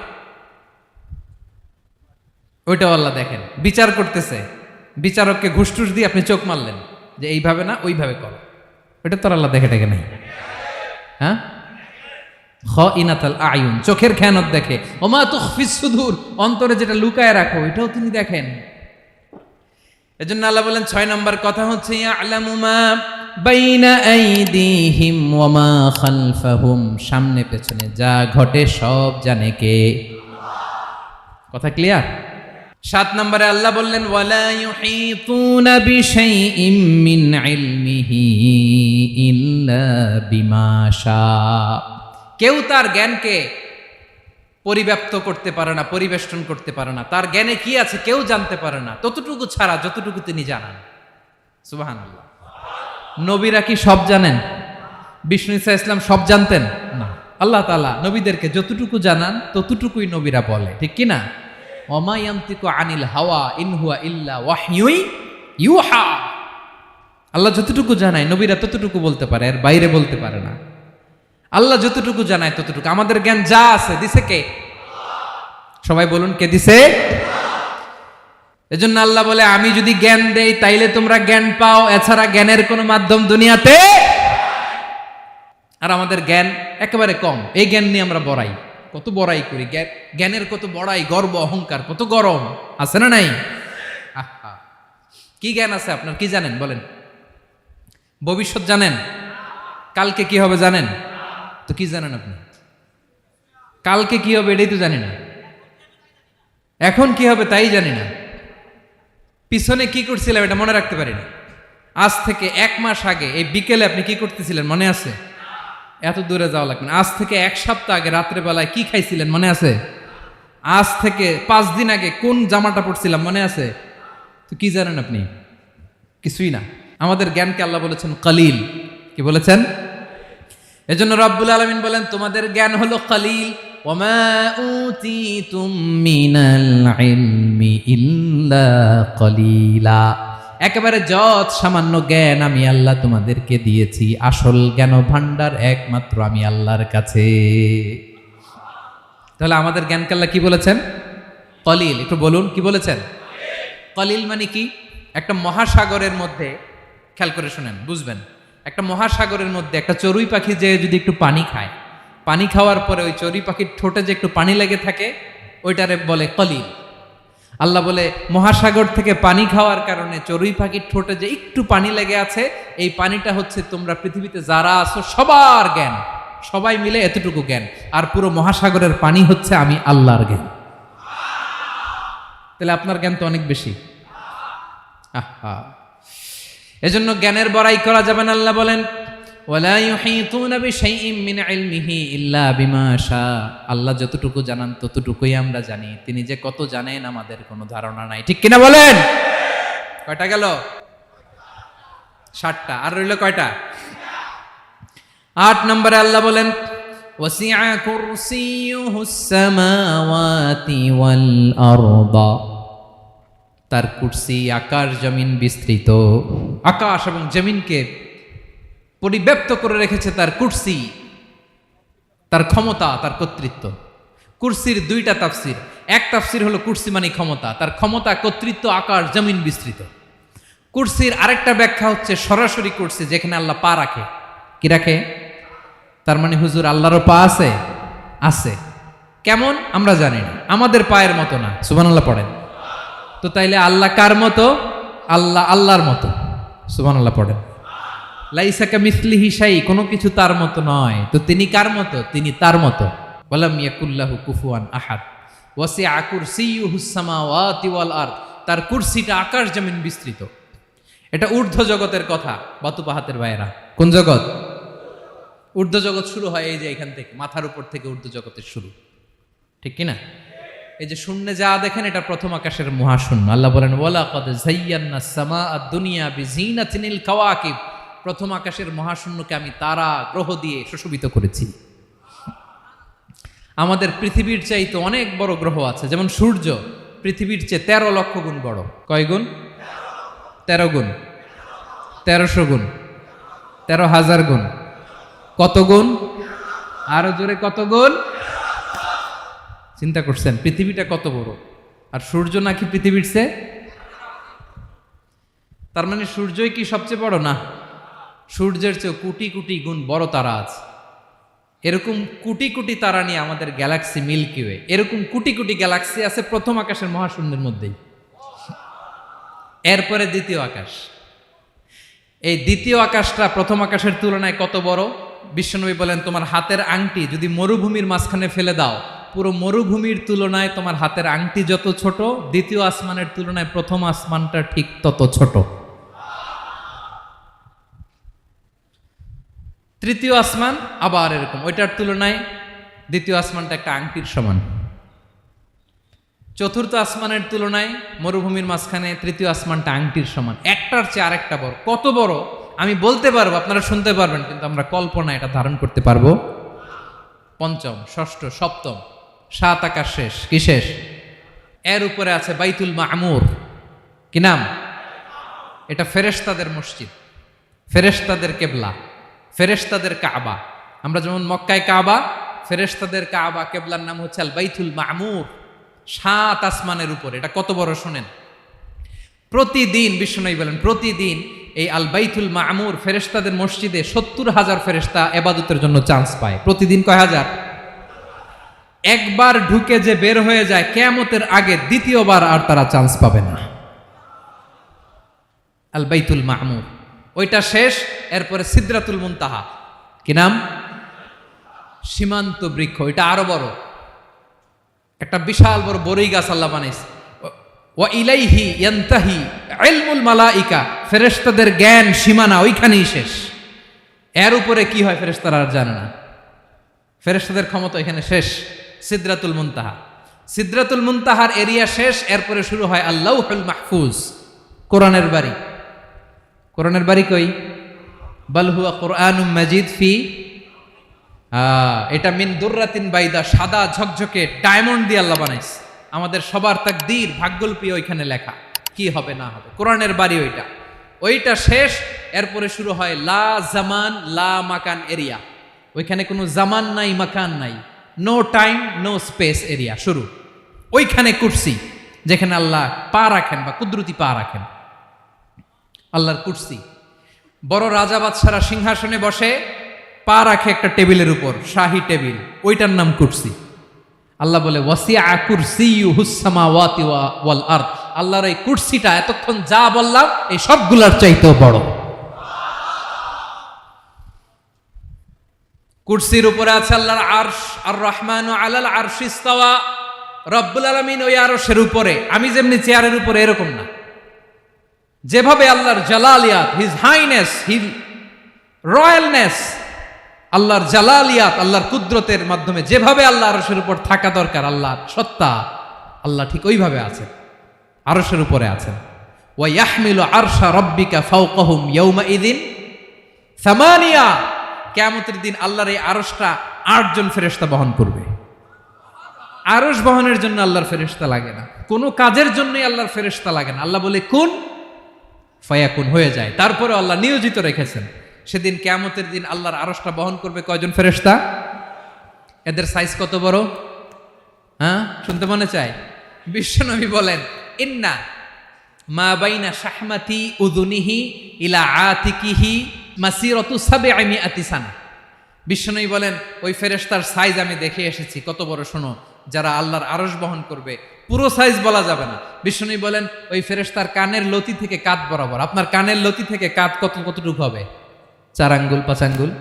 ওইটাও আল্লাহ দেখেন। বিচার করতেছে, বিচারককে ঘুষ টুস দিয়ে আপনি চোখ মারলেন যে এইভাবে না ওইভাবে করো, ওইটা তো আল্লাহ দেখে টেকে নাই? হ্যাঁ, খাইনাতাল আয়ুন, চোখের খেয়ানত দেখে। ওয়া মা তুখফিস সুদূর, অন্তরে যেটা লুকায় রাখো ওইটাও তিনি দেখেন। এজন্য আল্লাহ বলেন 6 নম্বর কথা হচ্ছে ইয়ালামু মা বাইনা আইদিহিম ওয়া মা খালফাহুম, সামনে পেছনে যা ঘটে সব জানে কে? কথা ক্লিয়ার? 7 নম্বরে আল্লাহ বললেন ওয়ালা ইউহিতুনা বিশাইইম মিন ইলমিহি ইল্লা বিমা শা, কেউ তার জ্ঞানকে পরিব্যাপ্ত করতে পারে না, পরিবেষ্টন করতে পারে না, তার জ্ঞানে কি আছে কেউ জানতে পারে না ততটুকু ছাড়া যতটুকু তিনি জানান। সুবহানাল্লাহ। নবীরা কি সব জানেন? বিষ্ণু ঈসা ইসলাম সব জানতেন না। আল্লাহ তাআলা নবীদেরকে যতটুকু জানান ততটুকুই নবীরা বলে, ঠিক কি না? ওমা ইয়ানতিকু আনিল হাওয়া ইন হুয়া ইল্লা ওয়াহয়ুই ইউহা, আল্লাহ যতটুকু জানায় নবীরা ততটুকু বলতে পারে, এর বাইরে বলতে পারে না। আল্লাহ যতটুকু জানায় ততটুকু। আমাদের জ্ঞান যা আছে দিছে কে? সবাই বলুন কে দিছে? এজন্য আল্লাহ বলে আমি যদি জ্ঞান দেই তাইলে তোমরা জ্ঞান পাও, এছাড়া জ্ঞানের কোনো মাধ্যম দুনিয়াতে। আর আমাদের জ্ঞান একেবারে কম, এই জ্ঞান নিয়ে আমরা বড়াই, কত বড়াই করি, জ্ঞানের কত বড়াই, গর্ব অহংকার কত গরম আছে না নাই? আহা, কি জ্ঞান আছে আপনার? কি জানেন বলেন? ভবিষ্যৎ জানেন? কালকে কি হবে জানেন? তো কি জানেন আপনি? কালকে কি হবে এটাই তো জানি না, এখন কি হবে তাই জানি না, পিছনে কি করছিলাম এটা মনে রাখতে পারি না। আজ থেকে 1 মাস আগে এই বিকেলে আপনি কি করতেছিলেন মনে আছে? এত দূরে যাওয়া লাগবে না। আজ থেকে 1 সপ্তাহ আগে রাত্রে বেলায় কি খাইছিলেন মনে আছে? আজ থেকে 5 দিন আগে কোন জামাটা পরছিলাম মনে আছে? তো কি জানেন আপনি? কিছুই না। আমাদের জ্ঞানকে আল্লাহ বলেছেন কলিল। কি বলেছেন? এজন্য রব্বুল আলামিন বলেন তোমাদের জ্ঞান হলো কলিল। ওয়ামা উতিতুম মিনাল ইলমি ইল্লা কলিলা, একেবারে যত সামান্য জ্ঞান আমি আল্লাহ তোমাদেরকে দিয়েছি, আসল জ্ঞান ভান্ডার একমাত্র আমি আল্লাহর কাছে। তাহলে আমাদের জ্ঞানকে আল্লাহ কি বলেছেন? কলিল। একটু বলুন কি বলেছেন? কলিল মানে কি? একটা মহাসাগরের মধ্যে, খেয়াল করে শুনেন বুঝবেন, একটা মহাসাগরের মধ্যে একটা চড়ুই পাখি যে যদি একটু পানি খায়, পানি খাওয়ার পরে ওই চড়ুই পাখির ঠোঁটে যে একটু পানি লেগে থাকে ওইটারে বলে কলিল। আল্লাহ বলে মহাসাগর থেকে পানি খাওয়ার কারণে চড়ুই পাখির ঠোঁটে যে একটু পানি লেগে আছে, এই পানিটা হচ্ছে তোমরা পৃথিবীতে যারা আছো সবার জ্ঞান, সবাই মিলে এতটুকু জ্ঞান, আর পুরো মহাসাগরের পানি হচ্ছে আমি আল্লাহর জ্ঞান। তাহলে আপনার জ্ঞান তো অনেক বেশি। আহা, এজন্য জ্ঞানের বড়াই করা যাবে না। আল্লাহ বলেন ওয়ালা ইউহিতুনা বিশাইইম মিন ইলমিহি ইল্লা বিমা শা। আল্লাহ যতটুকু জানান ততটুকুই আমরা জানি, তিনি যে কত জানেন আমাদের কোনো ধারণা নাই। ঠিক কিনা বলেন? কয়টা গেল? 7টা। আর রইল কয়টা? 8 নম্বরে আল্লাহ বলেন ওয়াসিআ কুরসিয়ুহুস সামাওয়াতি ওয়াল আরদা। তার কুরসি আকাশ জমিন বিস্তৃত। আকাশ এবং জমিনকে পরিব্যাপ্ত করে রেখেছে তার কুরসি, তার ক্ষমতা, তার কর্তৃত্ব। কুরসির 2টা তাফসির। এক তাফসির হলো কুরসি মানে ক্ষমতা, তার ক্ষমতা, কর্তৃত্ব, আকাশ জমিন বিস্তৃত। কুরসির আরেকটা ব্যাখ্যা হচ্ছে সরাসরি কুরসি, যেখানে আল্লাহ পা রাখে। কি রাখে? তার মানে হুজুর আল্লাহরও পা আছে? আছে। কেমন আমরা জানি না, আমাদের পায়ের মতো না। সুবহানাল্লাহ পড়েন তো। তাইলে আল্লাহ কার মতো? আল্লাহ আল্লাহর মতো। সুবহানাল্লাহ পড়েন। লাইসা কামিসলিহি শাই, কোনো কিছু তার মতো নয়। তো তিনি কার মতো? তিনি তার মতো। ওয়ালাম ইয়াকুল্লাহু কুফুয়ান আহাদ। ওয়াসিআ কুরসিয়ুহুস সামাওয়াতি ওয়াল আরদ। তার কুরসিটা আকাশ জমিন বিস্তৃত। এটা ঊর্ধ্ব জগতের কথা বাতুপাহাতের ভাইয়েরা। কোন জগৎ? ঊর্ধ্ব জগৎ শুরু হয় এই যে এখান থেকে, মাথার উপর থেকে ঊর্ধ্ব জগতের শুরু। ঠিক কিনা? এই যে শূন্যে যা দেখেন এটা প্রথম আকাশের মহাশূন্য। আল্লাহ বলেন ওয়ালাকাদ যায়্যানাস সামাআদ দুনিয়া বিজিনাতিনিল কাওয়াকিব। প্রথম আকাশের মহাশূন্যকে আমি তারা গ্রহ দিয়ে সুশোভিত করেছি। আমাদের পৃথিবীর চাইতে অনেক বড় গ্রহ আছে, যেমন সূর্য পৃথিবীর চেয়ে 13 লক্ষ গুণ বড়। কয় গুণ? 13 গুণ, 1300 গুণ, 13,000 গুণ। কত গুণ? আরো জোরে কত গুণ? চিন্তা করছেন পৃথিবীটা কত বড়, আর সূর্য নাকি পৃথিবীর চেয়ে? তার মানে সূর্যই কি সবচেয়ে বড়? না, সূর্যের চেয়ে কোটি কোটি গুণ বড় তারা আছে। এরকম কোটি কোটি তারা নিয়ে আমাদের গ্যালাক্সি মিল্কি ওয়ে। এরকম কোটি কোটি গ্যালাক্সি আছে প্রথম আকাশের মহাশূন্যের মধ্যেই। এরপরে দ্বিতীয় আকাশ। এই দ্বিতীয় আকাশটা প্রথম আকাশের তুলনায় কত বড়? বিশ্বনবী বলেন তোমার হাতের আংটি যদি মরুভূমির মাঝখানে ফেলে দাও, পুরো মরুভূমির তুলনায় তোমার হাতের আংটি যত ছোট, দ্বিতীয় আসমানের তুলনায় প্রথম আসমানটা ঠিক তত ছোট। তৃতীয় আসমান আবার এরকম, ওইটার তুলনায় দ্বিতীয় আসমানটা একটা আংটির সমান। চতুর্থ আসমানের তুলনায় মরুভূমির মাঝখানে তৃতীয় আসমানটা আংটির সমান। একটার চেয়ে আরেকটা বড়। কত বড় আমি বলতে পারবো, আপনারা শুনতে পারবেন, কিন্তু আমরা কল্পনা এটা ধারণ করতে পারবো? পঞ্চম, ষষ্ঠ, সপ্তম, 7 আকাশ শেষ। কি শেষ? এর উপরে আছে বাইতুল মামুর। কি নাম? এটা ফেরেশতাদের মসজিদ, ফেরেশতাদের কেবলা, ফেরেশতাদের কাবা। আমরা যেমন মক্কায় কাবা, ফেরেশতাদের কাবা কেবলার নাম হচ্ছে আল বাইতুল মামুর। 7 আসমানের উপরে। এটা কত বড় শোনেন। প্রতিদিন বিশ্বনবী বলেন প্রতিদিন এই আল বাইতুল মামুর ফেরেশতাদের মসজিদে 70,000 ফেরেশতা ইবাদতের জন্য চান্স পায়। প্রতিদিন কয় হাজার? একবার ঢুকে যে বের হয়ে যায় কিয়ামতের আগে দ্বিতীয়বার আর তারা চান্স পাবে না। আল বাইতুল মামুর ওইটা শেষ। এরপরে সিদরাতুল মুনতাহা। কি নাম? সীমান্ত বৃক্ষ। এটা আরো বড়, একটা বিশাল বড় বড়ই গাছ আল্লাহ বানাইছে। ওয়া ইলাইহি ইয়ানতাহি ইলমুল মালাইকা। ফেরেশতাদের জ্ঞান সীমানা ওইখানেই শেষ। এর উপরে কি হয় ফেরেশতারা আর জানে না। ফেরেশতাদের ক্ষমতা এখানে শেষ। সিদরাতুল মুনতাহা। সিদরাতুল মুনতাহার এরিয়া শেষ। এরপরে শুরু হয় আল্লাহুল মাহফুজ, কোরআনের বাড়ি। কোরআনের বাড়ি কই? বাল হুয়া কুরআনুম মাজিদ ফি, এটা মিন দুররাতিন বাইদা, সাদা ঝকঝকে ডায়মন্ড দিয়ে আল্লাহ বানাইছে। আমাদের সবার তাকদীর, ভাগ্যলিপি ওইখানে লেখা, কি হবে না হবে। কোরআনের বাড়ি ওইটা। ওইটা শেষ। এরপরে শুরু হয় লা জামান লা মাকান এরিয়া। ওইখানে কোনো জামান নাই, মাকান নাই, no time no space area শুরু। ওইখানে কুরসি, যেখানে আল্লাহ পা রাখেন বা কুদরতি পা রাখেন। আল্লাহর কুরসি। বড় রাজা বাদশারা সিংহাসনে বসে পা রাখে একটা টেবিলের উপর, শাহী টেবিল, ওইটার নাম কুরসি। আল্লাহ বলে ওয়াসিআ কুরসিয়ুহুস সামাওয়াতি ওয়াল আরদ। আল্লাহর এই কুরসিটা এতক্ষণ যা বললাম এই সবগুলোর চাইতেও বড়। কুরসির উপরে আছে আল্লাহর আরশ। আর রহমানু আলাল আরশি ইস্তাওয়া। রব্বুল আলামিন ওই আরশের উপরে। আমি যেমনি চেয়ারের উপরে এরকম না। যেভাবে আল্লাহর জালালিয়াত, হিজ হাইনেস, হিজ রয়্যালনেস, আল্লাহর জালালিয়াত, আল্লাহর কুদরতের মাধ্যমে যেভাবে আল্লাহ আরশের উপর থাকা দরকার, আল্লাহর সত্তা, আল্লাহ ঠিক ওইভাবে আছেন, আরশের উপরে আছেন। ওয়া ইয়াহমিলু আরশা রাব্বিকা ফাওকাহুম ইয়াউমাইযিন সামানিয়া, কিয়ামতের দিন আল্লাহর এই আরশটা 8 জন ফেরেশতা বহন করবে। আরশ বহনের জন্য আল্লাহর ফেরেশতা লাগে না, কোনো কাজের জন্যই আল্লাহর ফেরেশতা লাগে না। আল্লাহ বলে কুন ফায়াকুন, হয়ে যায়। তারপরে আল্লাহ নিয়োজিত রেখেছেন। সেদিন কিয়ামতের দিন আল্লাহর আরশটা বহন করবে কয়জন ফেরেশতা? এদের সাইজ কত বড়? হ্যাঁ, শুনতে মনে চায়? বিশ্বনবী বলেন, ইন্না মা বাইনা শাহমাতি উযুনিহি ইলা আতিকিহি মাসিরাতু 700 সানা। বিশ্বনবী বলেন, ওই ফেরেশতার সাইজ আমি দেখে এসেছি। কত বড় শোনো, যারা আল্লাহর আরশ বহন করবে, পুরো সাইজ বলা যাবে না। বিশ্বনবী বলেন, ওই ফেরেশতার কানের লতি থেকে কাঁধ বরাবর। আপনার কানের লতি থেকে কাঁধ কতটুকু হবে? 4 আঙ্গুল 5 আঙ্গুল।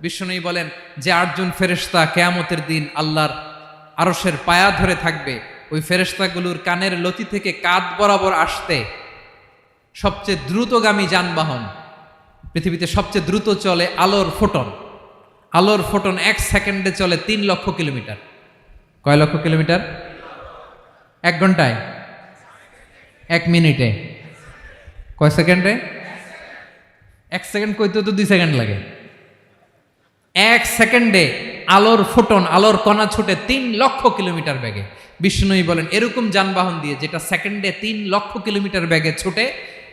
বিশ্বনবী বলেন যে 8 জন ফেরেশতা কিয়ামতের দিন আল্লাহর আরশের পায়া ধরে থাকবে, ওই ফেরেশতাগুলোর কানের লতি থেকে কাঁধ বরাবর আসতে সবচেয়ে দ্রুতগামী যানবাহন, পৃথিবীতে সবচেয়ে দ্রুত চলে আলোর ফোটন। আলোর ফোটন 1 সেকেন্ডে চলে 3 লক্ষ কিলোমিটার। কয় লক্ষ কিলোমিটার? 1 ঘন্টায়? 1 মিনিটে? কয় সেকেন্ডে? 1 সেকেন্ড কইতে তো 2 সেকেন্ড লাগে। 1 সেকেন্ডে আলোর ফোটন, আলোর কণা ছুটে 3 লক্ষ কিলোমিটার বেগে। বিষ্ণুই বলেন, এরকম যানবাহন দিয়ে যেটা সেকেন্ডে 3 লক্ষ কিলোমিটার বেগে ছুটে,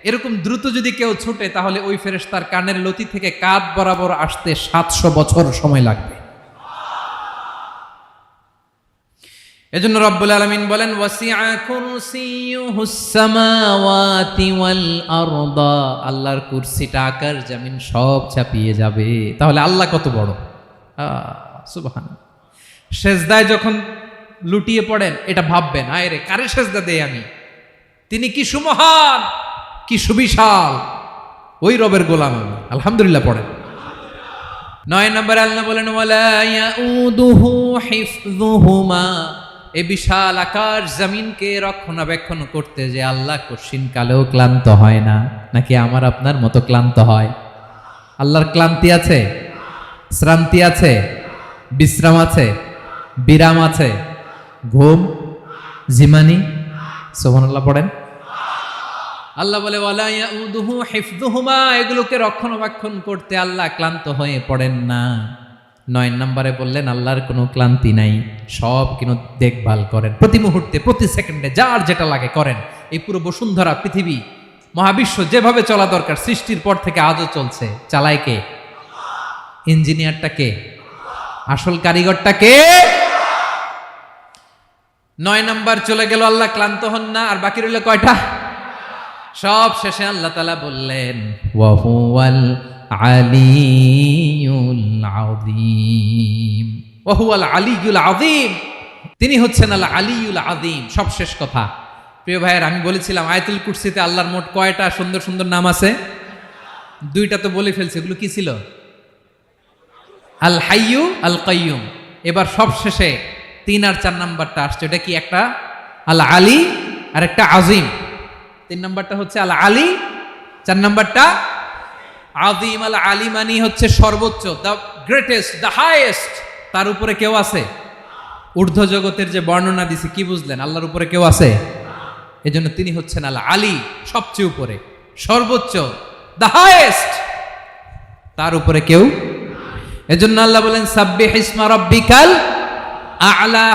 এরকম দ্রুত যদি কেউ ছুটে, তাহলে ওই ফেরেশতার কানের লতি থেকে কাঁধ বরাবর আসতে 700 বছর সময় লাগবে। এজন্য রব্বুল আলামিন বলেন, ওয়াসিআ কুরসিয়ুহুস সামাওয়াতি ওয়াল আরদা, আল্লাহর কুরসিটা আকাশ জমিন সব চাপিয়ে যাবে। তাহলে আল্লাহ কত বড়! সুবহানাল্লাহ। সেজদায় যখন লুটিয়ে পড়েন, এটা ভাববেন, আয় রে, কারে সেজদা দেই আমি? তিনি কি সুমহান, কি সুবিশাল, ওই রবের গোলাম আমি। আলহামদুলিল্লাহ পড়েন। 9 নম্বরে আল্লাহ বলেন, ওয়ালা ইয়াউদুহু হিফযুহুমা, এই বিশাল আকাশ জমিনকে রক্ষণাবেক্ষণ করতে যে আল্লাহ কঠিন কালেও ক্লান্ত হয় না। নাকি আমার আপনার মতো ক্লান্ত হয়? আল্লাহর ক্লান্তি আছে? শ্রান্তি আছে? বিশ্রাম আছে? বিরাম আছে? ঘুম, জিমানি? সুবহানাল্লাহ পড়েন। আল্লাহ বলে, ওয়ালা ইয়াউদুহু হিফযুহুমা, এগুলোকে রক্ষণাবেক্ষণ করতে আল্লাহ ক্লান্ত হয়ে পড়েন না। 9 নম্বরে বললেন, আল্লাহর কোনো ক্লান্তি নাই, সব কিন্তু দেখভাল করেন, প্রতি মুহূর্তে প্রতি সেকেন্ডে যার যেটা লাগে করেন। এই পুরো বসুন্ধরা, পৃথিবী, মহাবিশ্ব যেভাবে চলা দরকার সৃষ্টির পর থেকে আজও চলছে। চালায় কে? ইঞ্জিনিয়ারটা কে? আসল কারিগরটা কে? 9 নাম্বার চলে গেল, আল্লাহ ক্লান্ত হন না। আর বাকি রইল কয়টা? সব শেষে আল্লাহ তাআলা বললেন, ওয়া হুয়াল আলিয়ুল আযীম, ওয়া হুয়াল আলিয়ুল আযীম, তিনি হচ্ছেন আল আলিয়ুল আযীম। সব শেষ কথা। প্রিয় ভাইয়ের, আমি বলেছিলাম আয়াতুল কুরসিতে আল্লাহর মোট কয়টা সুন্দর সুন্দর নাম আছে? 2টা তো বলে ফেলছে। এগুলো কি ছিল? আল হাইয়ু, আল কাইয়ুম। এবার সব শেষে 3 আর 4 নাম্বারটা আসছে। এটা কি? একটা আল আলী আর একটা আযীম। 3 নাম্বারটা হচ্ছে আল আলী, 4 নাম্বারটা আযীম। আল আলী মানে হচ্ছে সর্বোচ্চ, দ্য গ্রেটেস্ট, দ্য হাইয়েস্ট। তার উপরে কেউ আছে? ঊর্ধ্ব জগতের যে বর্ণনা দিছি, কি বুঝলেন? আল্লাহর উপরে কেউ আছে? এজন্য তিনি হচ্ছেন আল আলী, সবচেয়ে উপরে, সর্বোচ্চ, দ্য হাইয়েস্ট। তার উপরে কেউ। এজন্য আল্লাহ বলেন, সাব্বিহ ইসমা রাব্বিকাল আ'লা।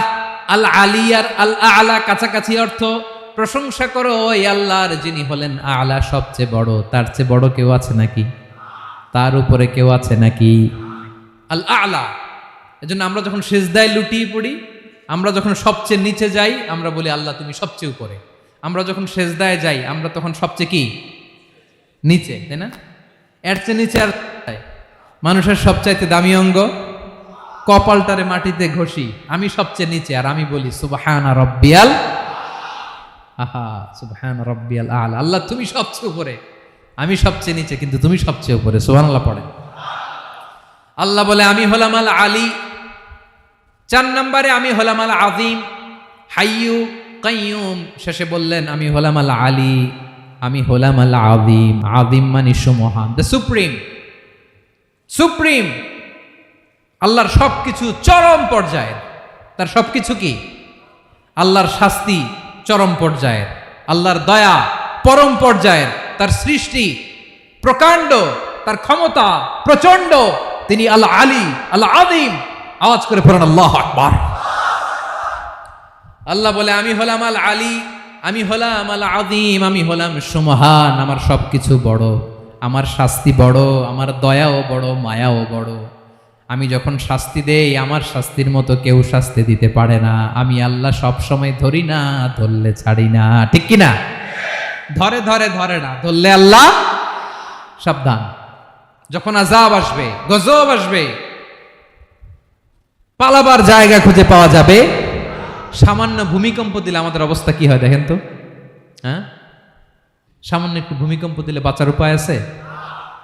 আল আলী আর আল আ'লা কাছাকাছি অর্থ। প্রশংসা করো ওই আল্লাহর, যিনি হলেন আ'লা, সবচেয়ে বড়। তার চেয়ে বড় কেউ আছে নাকি? তার উপরে কেউ আছে নাকি? আল আ'লা। এজন্য আমরা যখন সিজদায় লুটিয়ে পড়ি, আমরা যখন সবচেয়ে নিচে যাই, আমরা বলি আল্লাহ তুমি সবচেয়ে উপরে। আমরা যখন সিজদায় যাই, আমরা তখন সবচেয়ে কি? নিচে, তাই না? এর চেয়ে নিচে আর মানুষের সবচাইতে দামি অঙ্গ কপালটারে মাটিতে ঘষি, আমি সবচেয়ে নিচে, আর আমি বলি সুবহানা রাব্বিয়াল, আহা সুবহানা রাব্বিয়াল আ'লা। আল্লাহ তুমি সবচেয়ে উপরে, আমি সবচেয়ে নিচে, কিন্তু তুমি সবচেয়ে উপরে। সুবহানাল্লাহ পড়ে। আল্লাহ বলে, আমি হলাম আল আলী। 4 নম্বরে আমি হলাম আল আযীম, হাইয়ু কাইয়ুম। শেষে বললেন, আমি হলাম আল আলী। আমি হলাম আল আযীম। আযীম মানে সুমহান, দ্য সুপ্রিম। সুপ্রিম আল্লাহর সবকিছু চরম পর্যায়ের। তার সবকিছু কি? আল্লাহর শাস্তি চরম পর্যায়ের, আল্লাহর দয়া পরম পর্যায়ের, তার সৃষ্টি প্রকাণ্ড, তার ক্ষমতা প্রচন্ড। তিনি আল আলী, আল আযীম। আওয়াজ করে পড়েন আল্লাহু আকবার। আল্লাহ বলে আমি হলাম আল আলী, আমি হলাম আল আযীম, আমি হলাম সুমহান। আমার সবকিছু বড়, আমার শাস্তি বড়, আমার দয়াও বড়, মায়াও বড়। আমি যখন শাস্তি দেই, আমার শাস্তির মতো কেউ শাস্তি দিতে পারে না। আমি আল্লাহ সব সময় ধরি না, ধরলে ছাড়ি না। ঠিক কি না? ধরে ধরে ধরে না, ধরলে আল্লাহ সাবধান। যখন আযাব আসবে, গজব আসবে, পালাবার জায়গা খুঁজে পাওয়া যাবে। সামান্য ভূমিকম্প দিলে আমাদের অবস্থা কি হয় দেখেন তো। হ্যাঁ, সামান্য একটু ভূমিকম্প দিলে বাঁচার উপায় আছে?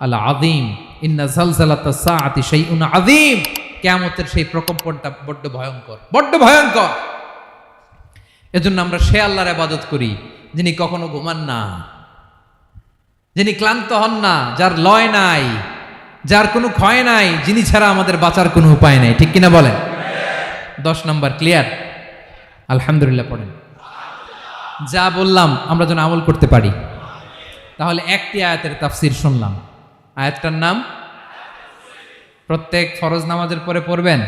আল আযীম, ইন্না জালজালাতাস সাআতি শাইউন আযীম। কিয়ামতের সেই প্রকম্পনটা বড্ড ভয়ঙ্কর, বড্ড ভয়ঙ্কর। এজন্য আমরা সে আল্লাহর ইবাদত করি যিনি কখনো ঘুমান না, যিনি ক্লান্ত হন না, যার লয় নাই, যার কোনো ক্ষয় নাই, যিনি ছাড়া আমাদের বাঁচার কোনো উপায় নাই। ঠিক কিনা বলেন? 10 নম্বর ক্লিয়ার? আলহামদুলিল্লাহ পড়েন। যা বললাম আমরা যেন আমল করতে পারি। তাহলে একটি আয়াতের তাফসীর শুনলাম। আয়াতটার নাম প্রত্যেক ফরজ নামাজের পরে পড়বেন,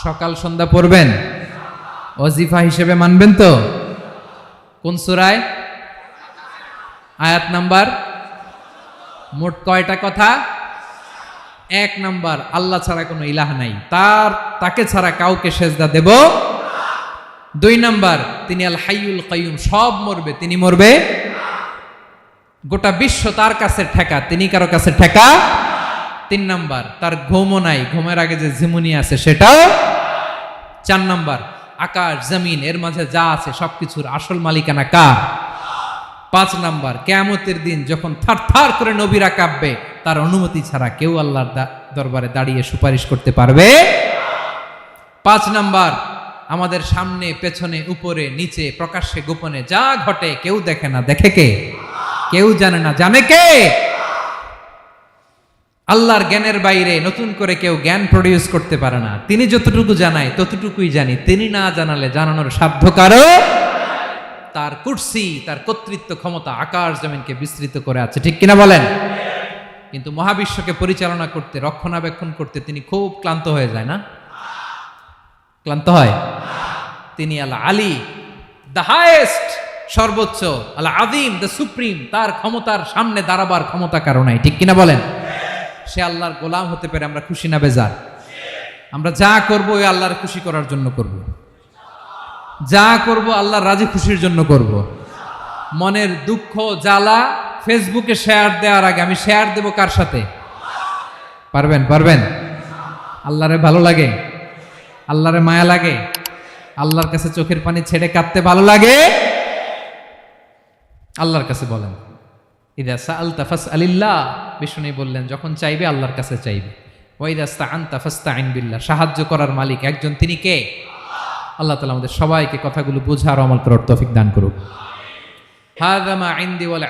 সকাল সন্ধ্যা পড়বেন, ওয়াজিফা হিসেবে মানবেন তো? কোন সূরায়? আয়াত নাম্বার? মোট কয়টা কথা? 1 নাম্বার, আল্লাহ ছাড়া কোনো ইলাহ নাই, তাকে ছাড়া কাউকে সেজদা দেব। 2 নাম্বার, তিনি আল হাইয়ুল কাইয়ুম, সব মরবে, তিনি মরবে। গোটা বিশ্ব তার কাছে ঠেকা, তিনি কারো কাছে ঠেকা। 3 নাম্বার, তার ঘুমও নাই, ঘুমের আগে যে ঝিমুনি আছে সেটাও। 4 নাম্বার, আকাশ জমিন এর মাঝে যা আছে সবকিছুর আসল মালিকানা কার? 5 নাম্বার, কিয়ামতের দিন যখন থারথার করে নবীরা কাঁপবে, তার অনুমতি ছাড়া কেউ আল্লাহর দরবারে দাঁড়িয়ে সুপারিশ করতে পারবে। 5 নাম্বার, আমাদের সামনে পেছনে উপরে নিচে প্রকাশ্যে গোপনে যা ঘটে কেউ দেখে না, দেখে কে? কেউ জানে না, জানে কে? আল্লাহর জ্ঞানের বাইরে নতুন করে কেউ জ্ঞান প্রডিউস করতে পারে না। তিনি যতটুকু জানায় ততটুকুই জানি, তিনি না জানালে জানানোর সাধ্য কারো। তার কুরসি, তার কর্তৃত্ব ক্ষমতা আকাশ জমিনকে বিস্তৃত করে আছে। ঠিক কিনা বলেন? কিন্তু মহাবিশ্বকে পরিচালনা করতে, রক্ষণাবেক্ষণ করতে তিনি খুব ক্লান্ত হয়ে যায় না? ক্লান্ত হয়? তিনি আল আলী, দ্য হাইয়েস্ট, সর্বোচ্চ, আল আযীম, দ্য সুপ্রিম। তার ক্ষমতার সামনে দাঁড়াবার ক্ষমতা কারো নাই। ঠিক কিনা বলেন? সে আল্লাহর গোলাম হতে পেরে আমরা খুশি না বেজার? আমরা যা করবো ওই আল্লাহর খুশি করার জন্য করব, যা করব আল্লাহর রাজি খুশির জন্য করব। মনের দুঃখ জ্বালা ফেসবুকে শেয়ার দেওয়ার আগে আমি শেয়ার দেব কার সাথে? পারবেন? পারবেন? আল্লাহরে ভালো লাগে, আল্লাহরে মায়া লাগে, আল্লাহর কাছে চোখের পানি ছেড়ে কাঁদতে ভালো লাগে। আল্লাহর কাছে বলেন, ইদা সাআলতা ফাসআলিল্লাহ। বিষ্ণু বললেন যখন চাইবে আল্লাহর কাছে চাইবে। ওয়া ইদা ইসতাআনতা ফাসতাইন বিল্লাহ। সাহায্য করার মালিক একজন, তিনি কে? আল্লাহ তাআলা আমাদের সবাইকে কথাগুলো বোঝার আমল করার তৌফিক দান করুক। হাযা মা ইনদি ওয়াল